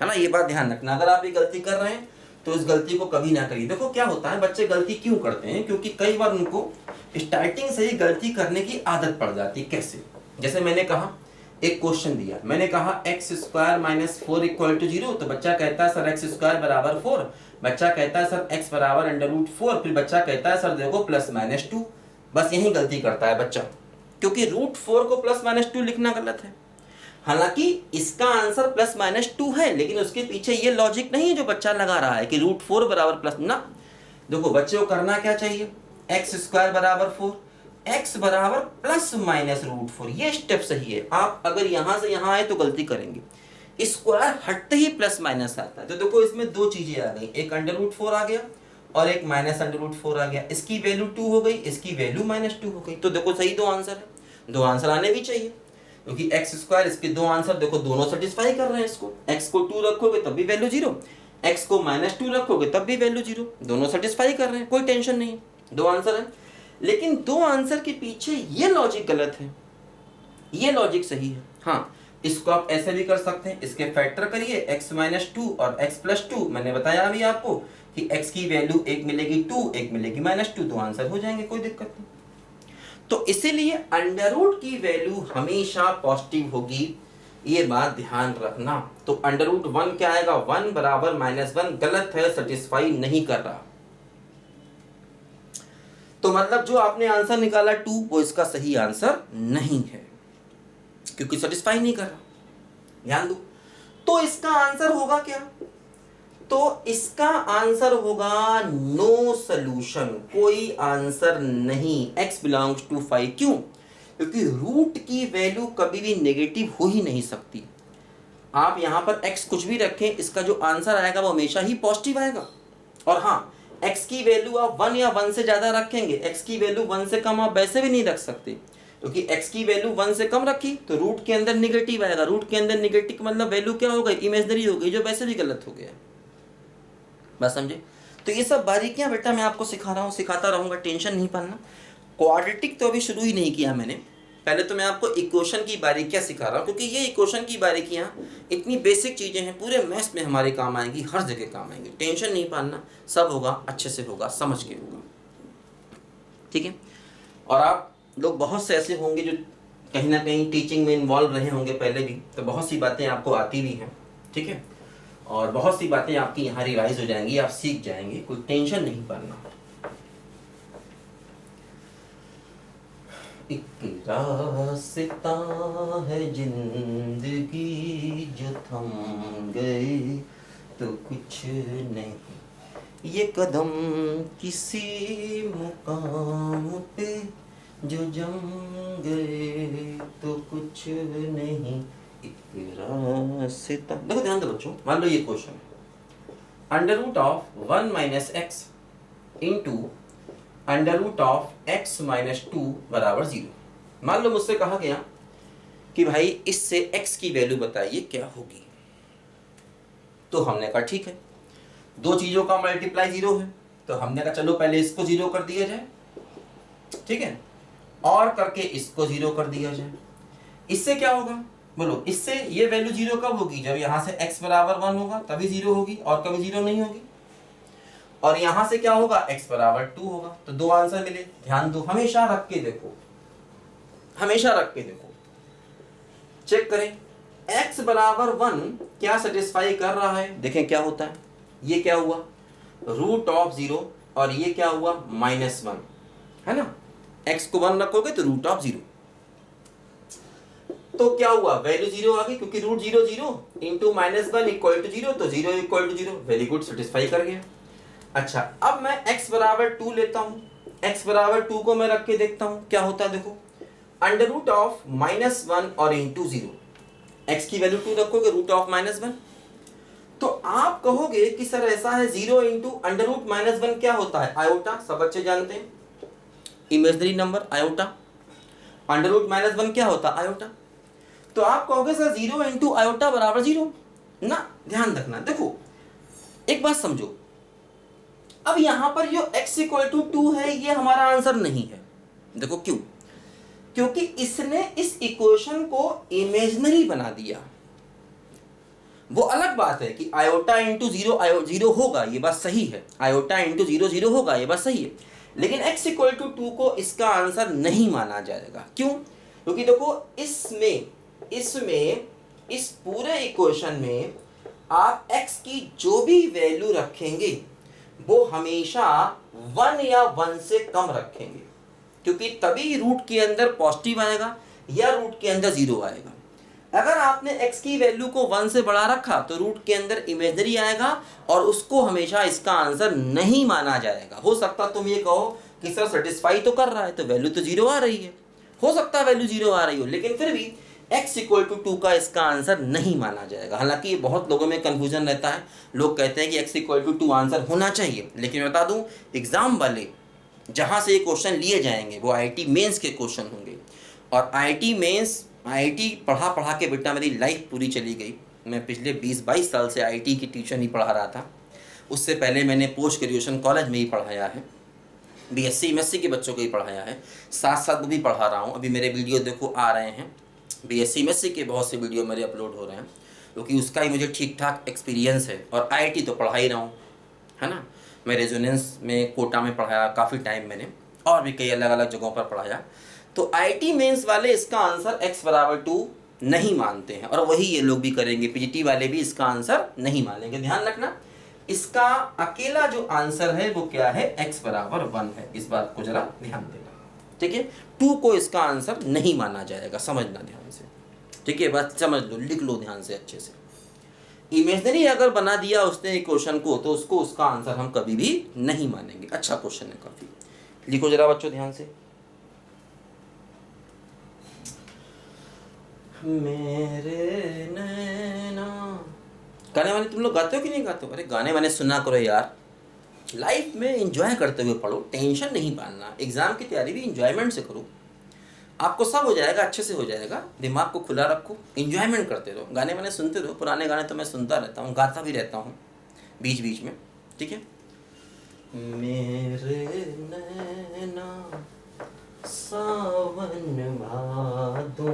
है ना। ये बात ध्यान रखना, अगर आप ये गलती कर रहे हैं तो इस गलती को कभी ना करिए। देखो क्या होता है, बच्चे गलती क्यों करते हैं, क्योंकि कई बार उनको स्टार्टिंग से ही गलती करने की आदत पड़ जाती है। कैसे? जैसे मैंने कहा, एक क्वेश्चन दिया, मैंने कहा x square minus 4 equal to 0, तो बच्चा कहता है सर एक्स स्क्वायर बराबर 4, बच्चा कहता है सर एक्स बराबर अंडर रूट 4, फिर बच्चा कहता है सर देखो प्लस माइनस 2। बस यही गलती करता है बच्चा, क्योंकि रूट 4 को प्लस माइनस 2 लिखना गलत है। हालांकि इसका आंसर प्लस माइनस 2 है, लेकिन उसके पीछे ये लॉजिक नहीं है जो बच्चा लगा रहा है कि रूट 4 बराबर प्लस ना। देखो बच्चे को करना क्या चाहिए, एक्स स्क्वायर बराबर 4, एक्स बराबर प्लस माइनस रूट 4, ये स्टेप सही है। आप अगर यहां से यहां आए तो गलती करेंगे, स्क्वायर हटते ही प्लस माइनस आता है। तो देखो इसमें दो चीजें आ गई, एक अंडर रूट 4 आ गया और एक माइनस अंडर रूट 4 आ गया। इसकी वैल्यू 2 हो गई, इसकी वैल्यू माइनस 2 हो गई। तो देखो सही दो आंसर है, दो आंसर आने भी चाहिए, क्योंकि एक्स स्क्वायर, इसके दो आंसर देखो दोनों सेटिस्फाई कर रहे हैं इसको। एक्स को 2 रखोगे तब भी वैल्यू 0, एक्स को माइनस 2 रखोगे तब भी वैल्यू 0, दोनों सेटिस्फाई कर रहे हैं, कोई टेंशन नहीं, दो आंसर है। लेकिन दो आंसर के पीछे ये लॉजिक गलत है, ये लॉजिक सही है। हाँ, इसको आप ऐसे भी कर सकते हैं, इसके फैक्टर करिए x माइनस 2 और x प्लस 2। मैंने बताया अभी आपको कि x की वैल्यू एक मिलेगी 2, एक मिलेगी माइनस 2, तो आंसर हो जाएंगे, कोई दिक्कत नहीं। तो इसीलिए अंडर रूट की वैल्यू हमेशा पॉजिटिव होगी, ये बात ध्यान रखना। तो अंडर रूट 1 क्या आएगा, 1 बराबर माइनस 1, गलत है, सेटिस्फाई नहीं कर रहा। तो मतलब जो आपने आंसर निकाला 2, वो इसका सही आंसर नहीं है, क्योंकि सेटिस्फाई नहीं कर रहा। ध्यान दो, तो इसका आंसर होगा क्या, तो इसका आंसर होगा नो सॉल्यूशन, कोई आंसर नहीं, x बिलोंग्स टू 5। क्यों? क्योंकि रूट की वैल्यू कभी भी नेगेटिव हो ही नहीं सकती। आप यहां पर x कुछ भी रखें, इसका जो आंसर आएगा वो हमेशा ही पॉजिटिव आएगा। और हाँ, x की वैल्यू आप 1 या 1 से ज्यादा रखेंगे, x की वैल्यू 1 से कम आप वैसे भी नहीं रख सकते, क्योंकि x की वैल्यू 1 से कम रखी तो रूट के अंदर निगेटिव आएगा। रूट के अंदर निगेटिव मतलब वैल्यू क्या हो गई, इमेजनरी हो गई, जो वैसे भी गलत हो गया। बस समझे? तो ये सब बारीकियां बेटा मैं आपको सिखा रहा हूँ, सिखाता रहूंगा, टेंशन नहीं पालना। क्वाड्रेटिक तो अभी शुरू ही नहीं किया मैंने, पहले तो मैं आपको इक्वेशन की बारीकियां सिखा रहा हूँ, क्योंकि ये इक्वेशन की बारीकियां इतनी बेसिक चीजें हैं, पूरे मैथ्स में हमारे काम आएंगी, हर जगह काम आएंगी। टेंशन नहीं पालना, सब होगा, अच्छे से होगा, समझ के होगा, ठीक है। और आप लोग बहुत से ऐसे होंगे जो कहीं ना कहीं टीचिंग में इन्वॉल्व रहे होंगे पहले भी, तो बहुत सी बातें आपको आती भी हैं, ठीक है, और बहुत सी बातें आपकी यहाँ रिवाइज हो जाएंगी, आप सीख जाएंगे, कोई टेंशन नहीं पालना। एक रास्ता है जिंदगी जो थम गए तो कुछ नहीं, ये कदम किसी मुकाम पे जो जम गए तो कुछ नहीं, एक रास्ता। देखो ध्यान दो बच्चों, मान लो ये क्वेश्चन है, under root of 1 minus x into under root of x minus 2 बराबर 0। मान लो मुझसे कहा गया कि भाई इससे x की वैल्यू बताइए क्या होगी। तो हमने कहा ठीक है, दो चीजों का मल्टीप्लाई 0 है, तो हमने कहा चलो पहले इसको 0 कर दिया जाए, ठीक है, और करके इसको 0 कर दिया जाए। इससे क्या होगा बोलो, इससे ये वैल्यू 0 कब होगी, जब यहां से x बराबर 1 होगा तभी 0 होगी, और कभी 0 नहीं होगी। और यहां से क्या होगा, x बराबर 2 होगा, तो दो आंसर मिले। ध्यान दो, हमेशा रख के देखो, हमेशा रख के देखो, चेक करें x बराबर 1 क्या सेटिस्फाई कर रहा है, देखें क्या होता है। ये क्या हुआ, रूट ऑफ 0, और ये क्या हुआ -1, है ना। x को 1 रखोगे तो रूट ऑफ 0, तो क्या हुआ, वैल्यू 0 आ गई, क्योंकि रूट 0 0 इंटू -1 इक्वल टू 0, तो 0 equal to 0, very good, satisfy कर गया। अच्छा, अब मैं x बराबर 2 लेता हूं, x बराबर 2 को मैं रख के देखता हूं क्या होता है। देखो अंडर रूट ऑफ -1 और इंटू 0, x की वैल्यू 2 रखोगे, रूट ऑफ -1, तो आप कहोगे कि सर ऐसा है 0 इंटू अंडर रूट -1 क्या होता है, आयोटा, सब बच्चे जानते हैं, imaginary number iota, under root -1 क्या होता है, आयोटा। तो आप कहोगे सर 0 इंटू आयोटा बराबर 0 ना। ध्यान रखना, देखो एक बात समझो, अब यहाँ पर जो x इक्वल टू 2 है ये हमारा आंसर नहीं है। देखो क्यों? क्योंकि इसने इस इक्वेशन को इमेजिनरी बना दिया। वो अलग बात है कि आयोटा इंटू जीरो होगा, ये बात सही है, आयोटा इंटू जीरो होगा, ये बात सही है, लेकिन x इक्वल टू 2 को इसका आंसर नहीं माना जाएगा। क्यों? क्योंकि देखो इसमें इस पूरे इक्वेशन में आप x की जो भी वैल्यू रखेंगे वो हमेशा 1 या 1 से कम रखेंगे, क्योंकि तभी रूट के अंदर पॉजिटिव आएगा या रूट के अंदर 0 आएगा। अगर आपने x की वैल्यू को 1 से बढ़ा रखा तो रूट के अंदर इमेजनरी आएगा और उसको हमेशा इसका आंसर नहीं माना जाएगा। हो सकता तुम ये कहो कि सर सेटिस्फाई तो कर रहा है, तो वैल्यू तो 0 आ रही है, हो सकता है वैल्यू 0 आ रही हो, लेकिन फिर भी x इक्वल टू 2 का इसका आंसर नहीं माना जाएगा। हालांकि ये बहुत लोगों में कन्फ्यूजन रहता है, लोग कहते हैं कि x इक्वल टू 2 आंसर होना चाहिए, लेकिन मैं बता दूं एग्जाम वाले जहाँ से ये क्वेश्चन लिए जाएंगे वो IIT मेंस के क्वेश्चन होंगे। और IIT पढ़ा के बेटा मेरी लाइफ पूरी चली गई। मैं पिछले 20-22 साल से IIT की ट्यूशन ही पढ़ा रहा था। उससे पहले मैंने पोस्ट ग्रेजुएशन कॉलेज में ही पढ़ाया है, BSc MSc के बच्चों को ही पढ़ाया है, साथ साथ वो भी पढ़ा रहा हूँ। अभी मेरे वीडियो देखो आ रहे हैं, BSc MSc के बहुत से वीडियो मेरे अपलोड हो रहे हैं, क्योंकि उसका ही मुझे ठीक ठाक एक्सपीरियंस है। और IIT तो पढ़ा ही रहा हूँ, है ना। मैं रेजोनेंस में कोटा में पढ़ाया काफ़ी टाइम मैंने, और भी कई अलग अलग जगहों पर पढ़ाया। तो IIT मेंस वाले इसका आंसर x बराबर 2 नहीं मानते हैं, और वही ये लोग भी करेंगे। PGT वाले भी इसका आंसर नहीं मानेंगे। ध्यान रखना, इसका अकेला जो आंसर है वो क्या है, x बराबर 1 है। इस बात को जरा ध्यान देना, ठीक है। 2 को इसका आंसर नहीं माना जाएगा, समझना ध्यान से, ठीक है। बात समझ लो, लिख लो ध्यान से अच्छे से। इमेजिनरी अगर बना दिया उसने क्वेश्चन को तो उसको उसका आंसर हम कभी भी नहीं मानेंगे। अच्छा क्वेश्चन है काफी, लिखो जरा बच्चों ध्यान से। मेरे नैना, गाने वाने तुम लोग गाते हो कि नहीं गाते हो? अरे गाने वाने सुना करो यार, लाइफ में एंजॉय करते हुए पढ़ो, टेंशन नहीं पालना। एग्जाम की तैयारी भी एंजॉयमेंट से करो, आपको सब हो जाएगा, अच्छे से हो जाएगा। दिमाग को खुला रखो, एंजॉयमेंट करते रहो, गाने वाने सुनते रहो। पुराने गाने तो मैं सुनता रहता हूँ, गाता भी रहता हूँ बीच बीच में, ठीक है। मेरे नैना सावन भादो,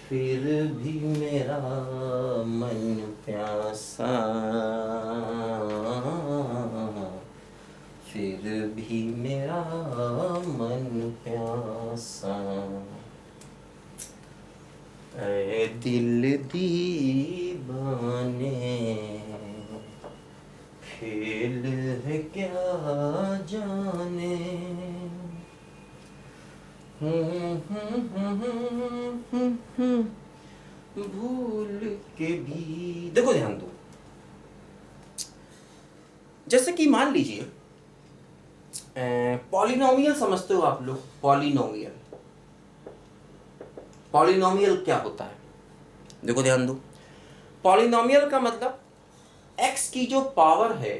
फिर भी मेरा मन प्यासा, फिर भी मेरा मन प्यासा, ऐ दिल दीवाने, खेल है क्या जाने, भूल के भी। देखो ध्यान दो, जैसे कि मान लीजिए पॉलिनोमियल समझते हो आप लोग? पॉलिनोमियल क्या होता है? देखो ध्यान दो, पॉलिनोमियल का मतलब x की जो पावर है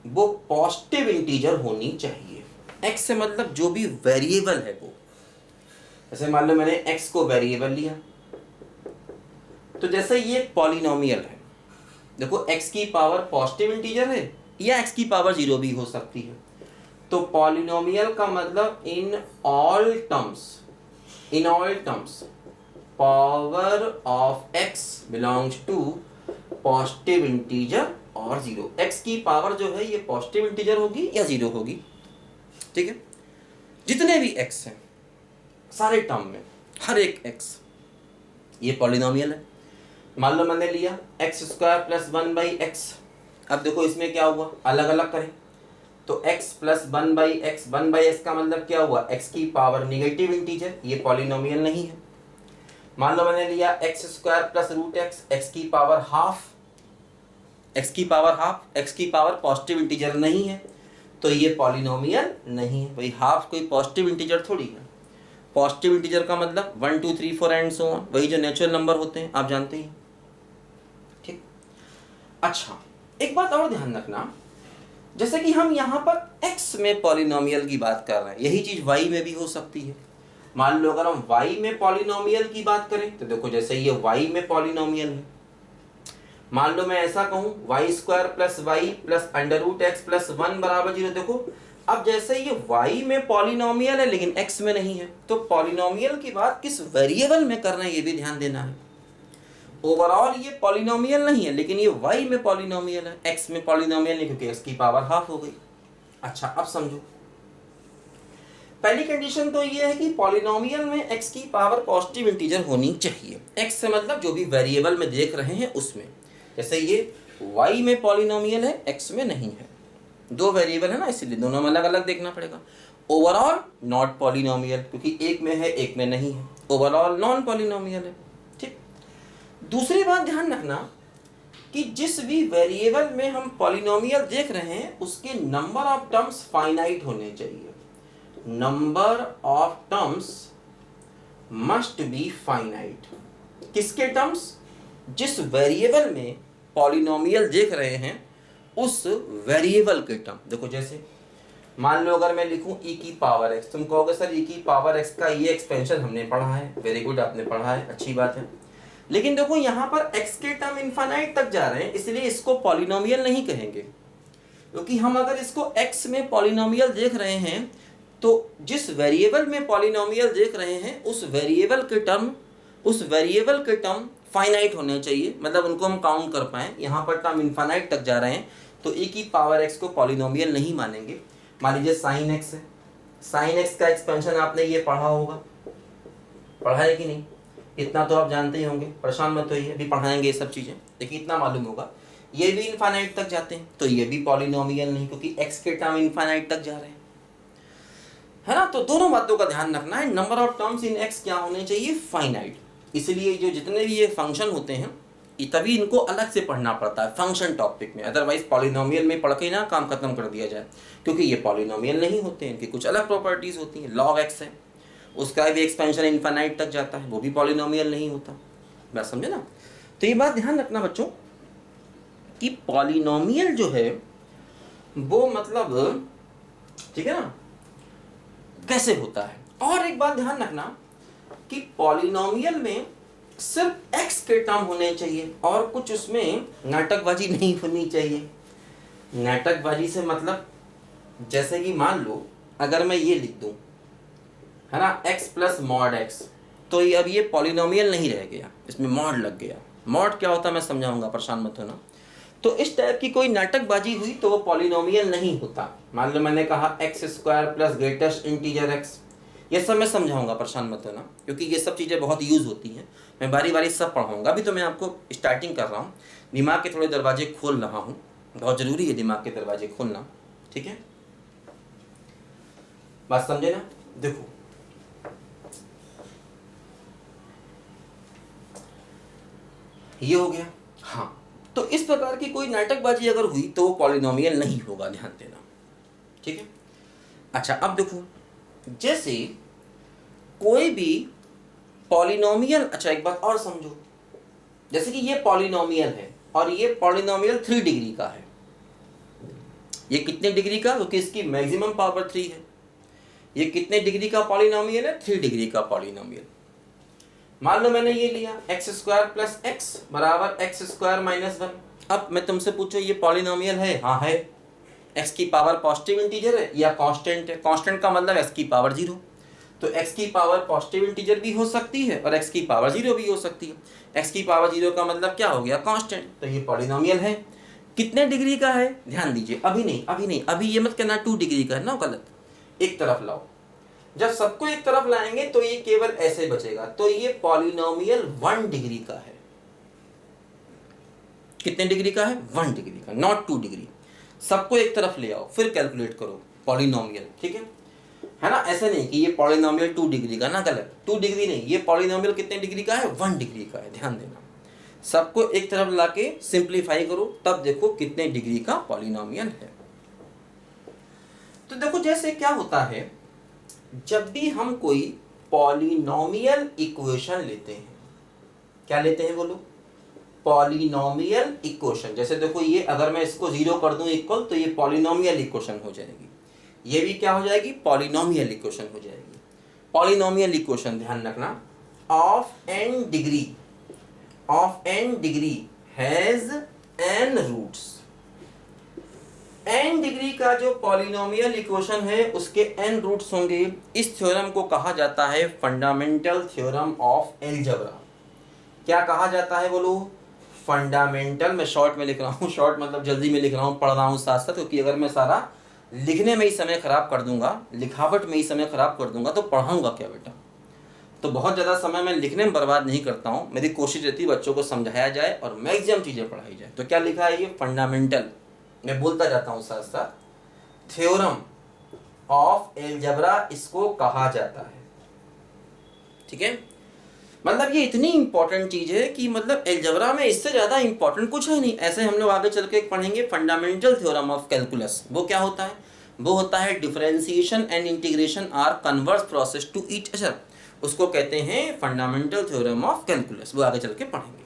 वो पॉजिटिव इंटीजर होनी चाहिए। x से मतलब जो भी वेरिएबल है वो, जैसे मान लो मैंने x को वेरिएबल लिया, तो जैसे ये पॉलिनोमियल है, देखो x की पावर पॉजिटिव इंटीजर है या x की पावर 0 भी हो सकती है। तो पॉलिनोमियल का मतलब in all terms power of x belongs to positive integer और 0। x की पावर जो है ये पॉजिटिव इंटीजर होगी या 0 होगी, ठीक है। जितने भी x हैं सारे टर्म में, हर एक x ये पॉलिनोमियल है। मान लो मैंने लिया x स्क्वायर प्लस 1/x। अब देखो इसमें क्या हुआ, अलग अलग करें तो x प्लस 1/x का मतलब क्या हुआ, x की पावर नेगेटिव इंटीजर, ये पॉलिनोमियल नहीं है। मान लो मैंने लिया x square plus root x की पावर हाफ, x की पावर पॉजिटिव इंटीजर नहीं है, तो ये पॉलिनोमियल नहीं है। भाई हाफ कोई पॉजिटिव इंटीजर थोड़ी है। पॉजिटिव इंटीजर का मतलब 1 2 3 4 एंड सो ऑन, वही जो नेचुरल नंबर होते हैं, आप जानते ही, ठीक। अच्छा एक बात और ध्यान रखना, जैसे कि हम यहाँ पर x में पॉलिनोमियल की बात कर रहे हैं, यही चीज y में भी हो सकती है। मान लो अगर हम y में पॉलिनोमियल की बात करें तो देखो जैसे ये y में पॉलिनोमियल है, मान लो मैं ऐसा कहूं y square plus y plus under root x plus 1 बराबर 0। देखो अब जैसे ये y में पॉलिनोमियल है लेकिन x में नहीं है, तो पॉलिनोमियल की बात किस वेरिएबल में करना है ये भी ध्यान देना है। ओवरऑल ये पॉलिनोमियल नहीं है लेकिन ये y में पॉलिनोमियल है, x में पॉलिनोमियल नहीं क्योंकि x की पावर हाफ हो गई। अच्छा अब समझो, पहली कंडीशन तो ये है कि पॉलिनोमियल में x की पावर पॉजिटिव इंटीजर होनी चाहिए। x से मतलब जो भी वेरिएबल में देख रहे हैं उसमें, जैसे ये y में पॉलिनोमियल है x में नहीं है, दो वेरिएबल है ना इसलिए दोनों में अलग अलग देखना पड़ेगा। ओवरऑल नॉट पॉलिनोमियल क्योंकि एक में है एक में नहीं है, ओवरऑल नॉन पॉलिनोमियल है। ठीक, दूसरी बात ध्यान रखना कि जिस भी वेरिएबल में हम पॉलिनोमियल देख रहे हैं उसके नंबर ऑफ टर्म्स फाइनाइट होने चाहिए। Number of terms must be finite. किसके टर्म्स? जिस वेरिएबल में पॉलिनोमियल देख रहे हैं उस वेरिएबल के टर्म। देखो जैसे मान लो अगर मैं लिखूं e की पावर x, तुम कहोगे सर e की पावर x का ये एक्सपेंशन हमने पढ़ा है, वेरी गुड आपने पढ़ा है, अच्छी बात है। लेकिन देखो यहाँ पर x के टर्म इनफाइनाइट तक जा रहे हैं इसलिए इसको पॉलिनोमियल नहीं कहेंगे, क्योंकि हम अगर इसको x में पॉलिनोमियल देख रहे हैं तो जिस वेरिएबल में पॉलिनोमियल देख रहे हैं उस वेरिएबल के टर्म फाइनाइट होने चाहिए, मतलब उनको हम काउंट कर पाएं। यहाँ पर टर्म इनफाइनाइट तक जा रहे हैं तो e की पावर x को पॉलिनोमियल नहीं मानेंगे। मान लीजिए साइन x है, साइन x का एक्सपेंशन आपने ये पढ़ा होगा, पढ़ा है कि नहीं? इतना तो आप जानते ही होंगे, परेशान मत होइए, अभी पढ़ाएंगे ये सब चीज़ें, लेकिन इतना मालूम होगा ये भी इनफाइनाइट तक जाते हैं तो ये भी पॉलिनोमियल नहीं क्योंकि x के टर्म इनफाइनाइट तक जा रहे हैं, है ना। तो दोनों बातों का ध्यान रखना है, number of terms in x क्या होने चाहिए? फाइनाइट। इसलिए जो जितने भी ये फंक्शन होते हैं ये तभी इनको अलग से पढ़ना पड़ता है फंक्शन टॉपिक में, अदरवाइज पॉलिनोमियल में पढ़ के ना काम खत्म कर दिया जाए, क्योंकि ये पॉलिनोमियल नहीं होते हैं, इनकी कुछ अलग प्रॉपर्टीज होती हैं। लॉग x है उसका भी एक्सपेंशन इनफाइनाइट तक जाता है, वो भी पॉलिनोमियल नहीं होता, बात समझे ना। तो ये बात ध्यान रखना बच्चों कि पॉलिनोमियल जो है वो मतलब, ठीक है ना, कैसे होता है। और एक बात ध्यान रखना कि पॉलिनोमियल में सिर्फ x के टर्म होने चाहिए और कुछ उसमें नाटकबाजी नहीं होनी चाहिए। नाटकबाजी से मतलब जैसे कि मान लो अगर मैं ये लिख दूं, है ना, x प्लस मॉड x, तो ये अब ये पॉलिनोमियल नहीं रह गया, इसमें मॉड लग गया। मॉड क्या होता है मैं समझाऊंगा, परेशान मत होना। तो इस टाइप की कोई नाटकबाजी हुई तो वो पॉलिनोमियल नहीं होता। मान लो मैंने कहा x square plus greatest integer x, ये सब मैं समझाऊंगा, परेशान मत होना, क्योंकि ये सब चीज़ें बहुत यूज़ होती हैं, मैं बारी बारी सब पढ़ाऊंगा। अभी तो मैं आपको स्टार्टिंग कर रहा हूँ, दिमाग के थोड़े दरवाजे खोल रहा हूँ, बहुत ज़रूरी है दिमाग के दरवाजे खोलना, ठीक है, बात समझे ना। देखो ये हो गया, हाँ। तो इस प्रकार की कोई नाटकबाजी अगर हुई तो वो पॉलिनोमियल नहीं होगा, ध्यान देना, ठीक है। अच्छा अब देखो, जैसे कोई भी पॉलिनोमियल, अच्छा एक बात और समझो, जैसे कि ये पॉलिनोमियल है और ये पॉलिनोमियल 3 डिग्री का है। ये कितने डिग्री का? क्योंकि इसकी मैक्सिमम पावर 3 है। ये कितने डिग्री का पॉलिनोमियल है? 3 डिग्री का पॉलिनोमियल। मान लो मैंने ये लिया एक्स स्क्वायर प्लस एक्स बराबर एक्स स्क्वायर माइनस 1। अब मैं तुमसे पूछो ये पॉलिनोमियल है? हाँ है। एक्स की पावर पॉजिटिव इंटीजर है या कांस्टेंट है? कांस्टेंट का मतलब एक्स की पावर 0, तो एक्स की पावर पॉजिटिव इंटीजर भी हो सकती है और एक्स की पावर 0 भी हो सकती है। एक्स की पावर 0 का मतलब क्या हो गया? कांस्टेंट। तो ये पॉलिनोमियल है। कितने डिग्री का है? ध्यान दीजिए, अभी नहीं, अभी ये मत कहना 2 डिग्री का है ना, गलत। एक तरफ लाओ, जब सबको एक तरफ लाएंगे तो ये केवल ऐसे बचेगा, तो ये पॉलिनोमियल 1 डिग्री का है। कितने डिग्री का है? 1 डिग्री का, नॉट 2 डिग्री। सबको एक तरफ ले आओ फिर कैलकुलेट करो पॉलिनोमियल, ठीक है ना। ऐसे नहीं कि ये पॉलिनोमियल 2 डिग्री का ना, गलत, 2 डिग्री नहीं, ये पॉलिनोमियल कितने डिग्री का है? 1 डिग्री का है, ध्यान देना। सबको एक तरफ लाके सिंप्लीफाई करो तब देखो कितने डिग्री का पॉलिनोमियल है। तो देखो जैसे क्या होता है, जब भी हम कोई पॉलिनोमियल इक्वेशन लेते हैं, क्या लेते हैं बोलो? Polynomial equation. जैसे देखो ये अगर मैं इसको 0 कर दूं इक्वल, तो ये पॉलिनोमियल इक्वेशन हो जाएगी। ये भी क्या हो जाएगी? पॉलिनोमियल इक्वेशन हो जाएगी। पॉलिनोमियल इक्वेशन ध्यान रखना, of n degree has n roots. n degree का जो पॉलिनोमियल इक्वेशन है उसके n रूट्स होंगे। इस थ्योरम को कहा जाता है फंडामेंटल थ्योरम ऑफ अलजेब्रा। क्या कहा जाता है बोलो? फंडामेंटल। मैं शॉर्ट में लिख रहा हूँ, शॉर्ट मतलब जल्दी में लिख रहा हूँ, पढ़ रहा हूँ साथ साथ, क्योंकि अगर मैं सारा लिखने में ही समय खराब कर दूंगा, लिखावट में ही समय खराब कर दूंगा, तो पढ़ाऊंगा क्या बेटा? तो बहुत ज़्यादा समय मैं लिखने में बर्बाद नहीं करता हूँ। मेरी कोशिश रहती है बच्चों को समझाया जाए और मैक्सिमम चीज़ें पढ़ाई जाए। तो क्या लिखा है ये? फंडामेंटल, मैं बोलता जाता हूँ साथ साथ, थ्योरम ऑफ अलजेब्रा इसको कहा जाता है। ठीक है, मतलब ये इतनी इंपॉर्टेंट चीज है कि मतलब अलजेब्रा में इससे ज्यादा इंपॉर्टेंट कुछ है नहीं। ऐसे हम लोग आगे चल के पढ़ेंगे फंडामेंटल थ्योरम ऑफ कैलकुलस। वो क्या होता है? वो होता है differentiation and integration are converse process to each other. उसको कहते हैं फंडामेंटल थ्योरम ऑफ कैलकुलस। वो आगे चल के पढ़ेंगे।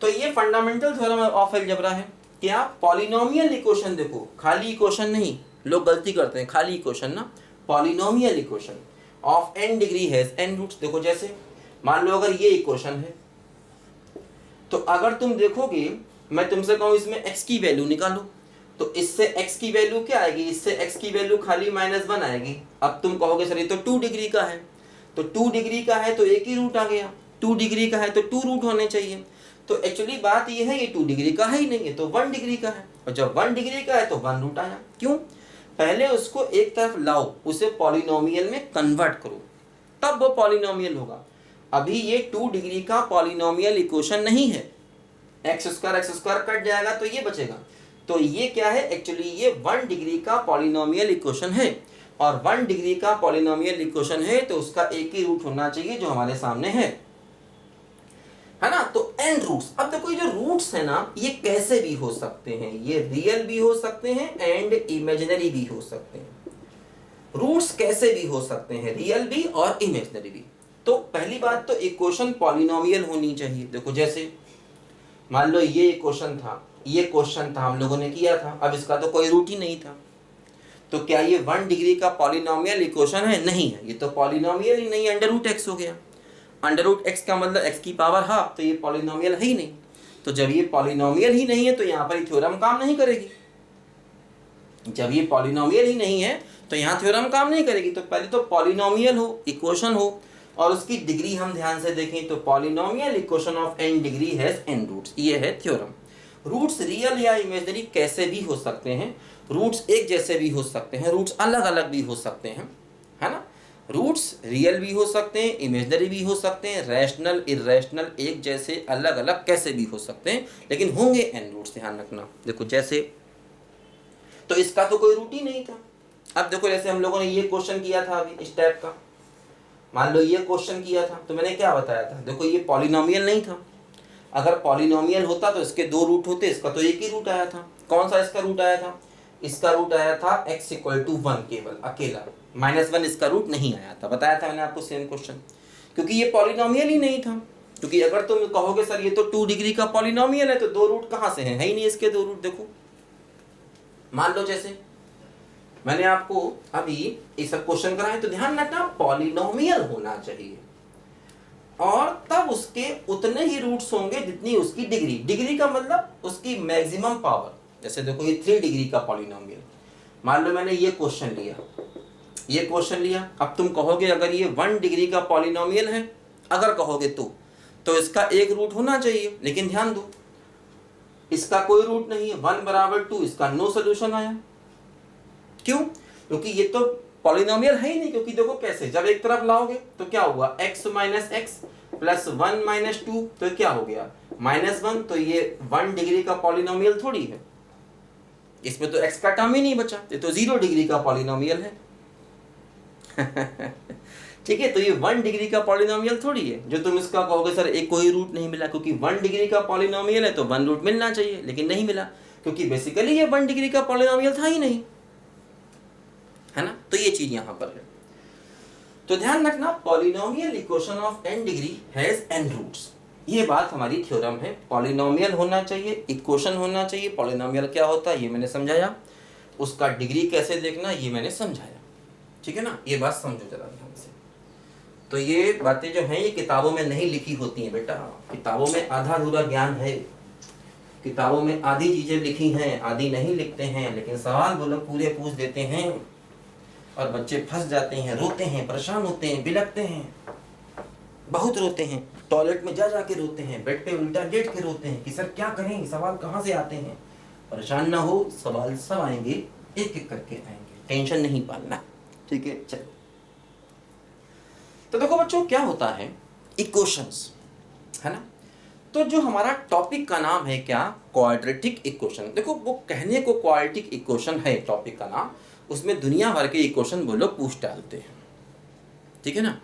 तो ये फंडामेंटल थ्योरम ऑफ अलजेब्रा है। क्या? Polynomial equation. देखो, खाली इक्वेशन नहीं, लोग गलती करते हैं, खाली इक्वेशन ना, polynomial equation of n degree has n roots. देखो जैसे मान लो अगर ये इक्वेशन है, तो अगर तुम देखोगे, मैं तुमसे कहूं इसमें x की वैल्यू निकालो, तो इससे x की वैल्यू क्या आएगी? इससे x की वैल्यू खाली -1 आएगी। अब तुम कहोगे सर ये तो 2 डिग्री का है, तो 2 डिग्री का है तो एक ही रूट आ गया, 2 डिग्री का है तो 2 रूट होने चाहिए। तो एक्चुअली बात ये है, ये 2 डिग्री का है ही नहीं, ये तो 1 डिग्री का है, और जब 1 डिग्री का है तो 1 रूट आया। क्यों? पहले उसको एक तरफ लाओ, उसे पॉलिनोमियल में कन्वर्ट करो, तब वो पॉलिनोमियल होगा। अभी ये 2 डिग्री का पॉलिनोमियल इक्वेशन नहीं है, एक्स स्क्वायर कट जाएगा तो ये बचेगा। तो ये क्या है? एक्चुअली ये 1 डिग्री का पॉलिनोमियल इक्वेशन है, और 1 डिग्री का पॉलिनोमियल इक्वेशन है तो उसका एक ही रूट होना चाहिए जो हमारे सामने है ना? तो n रूट्स। अब देखो ये जो रूट्स है ना, ये कैसे भी हो सकते हैं, ये रियल भी हो सकते हैं एंड इमेजिनरी भी हो सकते हैं। रूट्स कैसे भी हो सकते हैं, रियल भी और इमेजिनरी भी। तो पहली बात तो इक्वेशन पॉलिनोमियल होनी चाहिए। देखो जैसे मान लो ये इक्वेशन था, ये क्वेश्चन था, हम लोगों ने किया था, अब इसका तो कोई रूट ही नहीं था, तो क्या ये 1 डिग्री का पॉलिनोमियल इक्वेशन है? नहीं है, ये तो पॉलिनोमियल ही नहीं, अंडर रूट एक्स हो गया। अंडर रूट एक्स का मतलब x की पावर हाफ, तो ये पॉलिनोमियल है ही नहीं। तो जब ये पॉलिनोमियल ही नहीं है तो यहाँ पर थ्योरम काम नहीं करेगी। जब ये पॉलिनोमियल ही नहीं है तो यहाँ थ्योरम काम नहीं करेगी। तो पहले तो पॉलिनोमियल हो, इक्वेशन हो, और उसकी डिग्री हम ध्यान से देखें तो polynomial equation of n degree has n roots, ये है थ्योरम। रूट्स रियल या इमेजिनरी कैसे भी हो सकते हैं, रूट्स एक जैसे भी हो सकते हैं, रूट्स अलग अलग भी हो सकते हैं, है ना? रूट्स रियल भी हो सकते हैं, इमेजिनरी भी हो सकते हैं, रैशनल इरैशनल एक जैसे अलग अलग कैसे भी हो सकते हैं, लेकिन होंगे n रूट्स, ध्यान रखना। देखो जैसे, तो इसका तो कोई रूट ही नहीं था। अब देखो जैसे हम लोगों ने ये क्वेश्चन किया था अभी इस टाइप का, मान लो ये क्वेश्चन किया था, तो मैंने क्या बताया था? देखो ये पॉलिनोमियल नहीं था, अगर पॉलिनोमियल होता तो इसके 2 रूट होते, इसका तो एक ही रूट आया था। कौन सा इसका रूट आया था? इसका रूट आया था x = 1 केवल अकेला, -1 इसका रूट नहीं आया था। बताया था मैंने आपको सेम क्वेश्चन, क्योंकि ये पॉलिनोमियल ही नहीं था। क्योंकि अगर तुम कहोगे सर ये तो 2 डिग्री का पॉलिनोमियल है, तो 2 रूट कहाँ से हैं? है ही नहीं इसके 2 रूट। देखो मान लो जैसे मैंने आपको अभी ये सब क्वेश्चन कराए, तो ध्यान रखना पॉलिनोमियल होना चाहिए, और तब उसके उतने ही रूट्स होंगे जितनी उसकी डिग्री। डिग्री का मतलब उसकी मैक्सिमम पावर। जैसे देखो ये 3 डिग्री का पॉलिनोमियल, मान लो मैंने ये क्वेश्चन लिया, ये क्वेश्चन लिया, अब तुम कहोगे अगर ये 1 डिग्री का पॉलिनोमियल है, अगर कहोगे तो इसका एक रूट होना चाहिए, लेकिन ध्यान दो इसका कोई रूट नहीं है, 1 = 2, इसका नो सोल्यूशन आया। क्यों? क्योंकि ये तो पॉलिनोमियल है ही नहीं। क्योंकि देखो कैसे, जब एक तरफ लाओगे तो क्या हुआ, x - x + 1 - 2, तो क्या हो गया -1। तो ये 1 डिग्री का पॉलिनोमियल थोड़ी है, इसमें तो x का टर्म ही नहीं बचा, ये तो 0 डिग्री का पॉलिनोमियल है। ठीक है, तो ये 1 डिग्री का पॉलिनोमियल थोड़ी है जो तुम इसका कहोगे सर एक कोई रूट नहीं मिला। क्योंकि 1 डिग्री का पॉलिनोमियल है तो 1 रूट मिलना चाहिए, लेकिन नहीं मिला, क्योंकि बेसिकली ये 1 डिग्री का पॉलिनोमियल था ही नहीं, है ना? तो ये चीज यहां पर है। तो ध्यान रखना polynomial equation of n degree has n roots, ये बात हमारी थ्योरम है। पॉलिनोमियल होना चाहिए, इक्वेशन होना चाहिए। पॉलिनोमियल क्या होता है ये मैंने समझाया, उसका डिग्री कैसे देखना ये मैंने समझाया, ठीक है ना? ये बात समझो जरा ध्यान से। तो ये बातें जो हैं ये किताबों में नहीं लिखी होती हैं बेटा, किताबों में आधा अधूरा ज्ञान है, किताबों में आधी चीज़ें लिखी हैं, आधी नहीं लिखते हैं, लेकिन सवाल वो लोग पूरे पूछ देते हैं और बच्चे फंस जाते हैं, रोते हैं, परेशान होते हैं, बिलखते हैं, बहुत रोते हैं, टॉयलेट में जा जा के रोते हैं, बेड पे उल्टा लेट के रोते हैं कि सर क्या करें, सवाल कहाँ से आते हैं। परेशान ना हो, सवाल सब आएंगे, एक एक करके आएंगे, टेंशन नहीं पालना, ठीक है। चलो, तो देखो बच्चों क्या होता है, इक्वेशंस, है ना। तो जो हमारा टॉपिक का नाम है क्या, क्वाड्रेटिक इक्वेशन। देखो वो कहने को क्वाड्रेटिक इक्वेशन है टॉपिक का नाम, उसमें दुनिया भर के इक्वेशन वो लोग पूछ डालते हैं, ठीक है ना।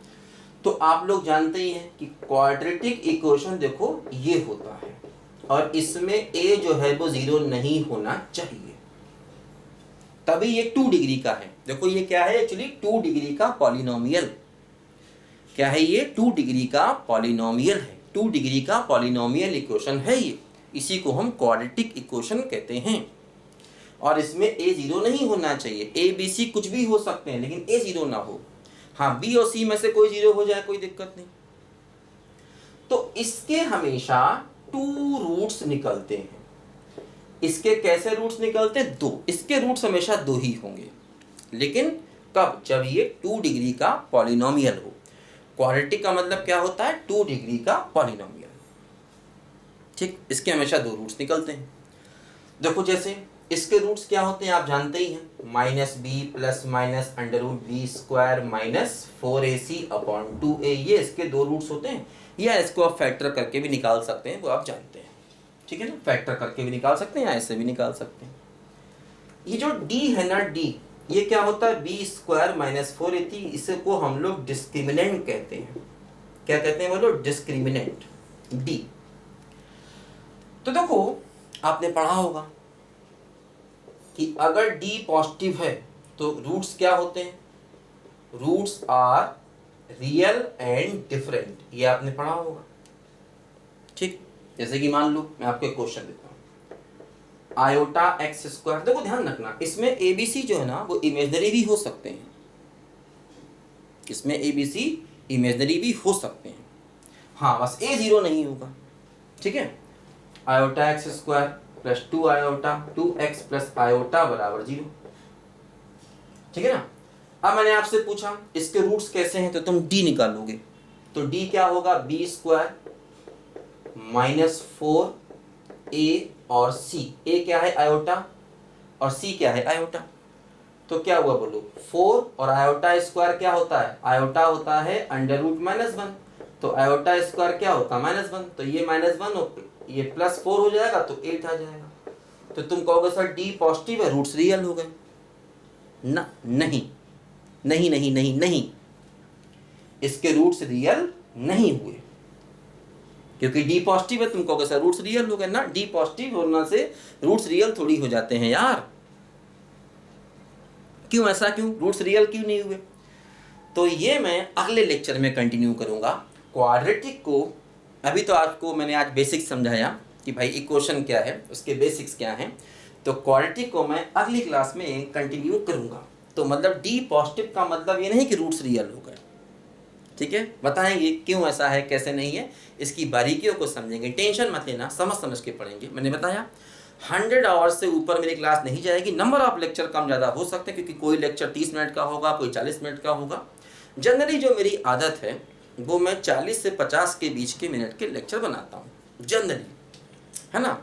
तो आप लोग जानते ही हैं कि क्वाड्रेटिक इक्वेशन देखो ये होता है और इसमें ए जो है वो 0 नहीं होना चाहिए, तभी ये 2 डिग्री का है। देखो ये क्या है एक्चुअली, 2 डिग्री का पॉलिनोमियल। क्या है ये, 2 डिग्री का पॉलिनोमियल है, 2 डिग्री का पॉलिनोमियल इक्वेशन है ये, इसी को हम क्वाड्रेटिक इक्वेशन कहते हैं। और इसमें ए 0 नहीं होना चाहिए, ए बी सी कुछ भी हो सकते हैं लेकिन ए 0 ना हो। हाँ, बी और सी में से कोई 0 हो जाए कोई दिक्कत नहीं। तो इसके हमेशा 2 रूट्स निकलते हैं। इसके कैसे रूट्स निकलते हैं, 2। इसके रूट्स हमेशा 2 ही होंगे, लेकिन कब, जब ये 2 डिग्री का पॉलिनोमियल हो। क्वाड्रेटिक का मतलब क्या होता है, 2 डिग्री का पॉलिनोमियल, ठीक। इसके हमेशा 2 रूट्स निकलते हैं। देखो जैसे इसके रूट्स क्या होते हैं आप जानते ही हैं, -b plus minus √b² minus 4ac/2a, ये इसके 2 रूट्स होते हैं। या इसको आप फैक्टर करके भी निकाल सकते हैं, वो आप जानते हैं, ठीक है ना। फैक्टर करके भी निकाल सकते हैं या ऐसे भी निकाल सकते हैं। ये जो d है ना, d, ये क्या होता है, b² माइनस 4ac, इसको हम लोग डिस्क्रिमिनेंट कहते हैं। क्या कहते हैं बोलो, डिस्क्रिमिनेंट, d। तो देखो आपने पढ़ा होगा कि अगर d पॉजिटिव है तो रूट्स क्या होते हैं, roots are real and different, ये आपने पढ़ा होगा, ठीक। जैसे कि मान लो मैं आपको एक क्वेश्चन देता हूँ, आयोटा x²। देखो ध्यान रखना, इसमें ABC जो है ना वो इमेजनरी भी हो सकते हैं, इसमें ABC इमेजनरी भी हो सकते हैं, हाँ बस A 0 नहीं होगा, ठीक है। Iota x² plus 2 iota 2x plus iota बराबर 0, ठीक है ना। अब मैंने आपसे पूछा इसके रूट्स कैसे हैं, तो तुम d निकालोगे, तो d क्या होगा, b² माइनस 4a और c, a क्या है आयोटा और c क्या है आयोटा। तो क्या हुआ बोलो, 4 और आयोटा स्क्वायर क्या होता है, आयोटा होता है √-1, तो आयोटा स्क्वायर क्या होता है -1, तो ये -1 और ये +4 हो जाएगा तो 8 आ जाएगा। तो तुम कहोगे सर d पॉजिटिव है, रूट्स रियल हो गए ना, नहीं नहीं नहीं नहीं नहीं, इसके रूट्स रियल नहीं हुए, क्योंकि d पॉजिटिव है। तुम कहोगे सर रूट्स रियल हो गए ना, d पॉजिटिव होने से रूट्स रियल थोड़ी हो जाते हैं यार, क्यों ऐसा, क्यों रूट्स रियल क्यों नहीं हुए। तो ये मैं अगले लेक्चर में कंटिन्यू करूंगा क्वाड्रेटिक को। अभी तो आपको मैंने आज बेसिक्स समझाया कि भाई इक्वेशन क्या है, उसके बेसिक्स क्या हैं, तो क्वाड्रेटिक को मैं अगली क्लास में कंटिन्यू करूंगा। तो मतलब d पॉजिटिव का मतलब ये नहीं कि रूट्स रियल हो गए, ठीक है। बताएंगे क्यों ऐसा है, कैसे नहीं है, इसकी बारीकियों को समझेंगे, टेंशन मत लेना, समझ समझ के पढ़ेंगे। मैंने बताया 100 आवर्स से ऊपर मेरी क्लास नहीं जाएगी, नंबर ऑफ लेक्चर कम ज़्यादा हो सकते हैं, क्योंकि कोई लेक्चर 30 मिनट का होगा, कोई 40 मिनट का होगा। जनरली जो मेरी आदत है वो मैं 40 से 50 के बीच के मिनट के लेक्चर बनाता हूँ जनरली, है ना,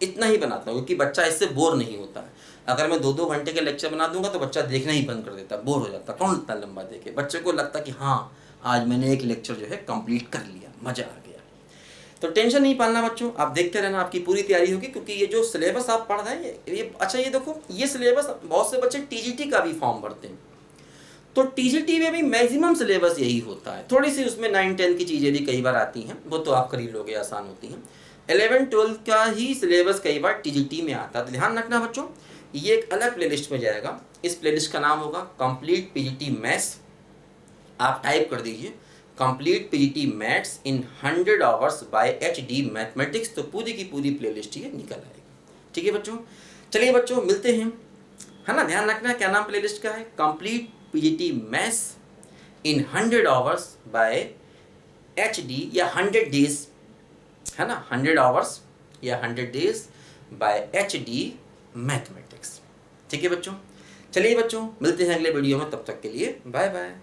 इतना ही बनाता हूँ, क्योंकि बच्चा इससे बोर नहीं होता है। अगर मैं 2-2 घंटे के लेक्चर बना दूंगा तो बच्चा देखना ही बंद कर देता, बोर हो जाता, कौन इतना लंबा देखे। बच्चे को लगता कि हाँ आज मैंने एक लेक्चर जो है कंप्लीट कर लिया, मज़ा आ गया। तो टेंशन नहीं पालना बच्चों, आप देखते रहना, आपकी पूरी तैयारी होगी, क्योंकि ये जो सिलेबस आप पढ़ रहे हैं ये अच्छा, ये देखो ये सिलेबस, बहुत से बच्चे TGT का भी फॉर्म भरते हैं, तो TGT में भी मैक्सिमम सिलेबस यही होता है। थोड़ी सी उसमें 9-10 की चीज़ें भी कई बार आती हैं, वो तो आप कर ही लोगे, आसान होती हैं। 11-12 का ही सिलेबस कई बार TGT में आता है, तो ध्यान रखना बच्चों, ये एक अलग प्लेलिस्ट में जाएगा। इस प्लेलिस्ट का नाम होगा कंप्लीट PGT मैथ्स। आप टाइप कर दीजिए कंप्लीट PGT मैथ्स इन 100 आवर्स बाय HD मैथमेटिक्स, तो पूरी की पूरी प्लेलिस्ट ये निकल आएगी, ठीक है बच्चों। चलिए बच्चों मिलते हैं, है ना, ध्यान रखना क्या नाम प्लेलिस्ट का है, कंप्लीट PGT मैथ्स इन 100 आवर्स बाय HD, या 100 डेज, है ना, 100 आवर्स या 100 डेज बाय HD मैथमेटिक्स। ठीक है बच्चों, चलिए बच्चों मिलते हैं अगले वीडियो में, तब तक के लिए बाय बाय।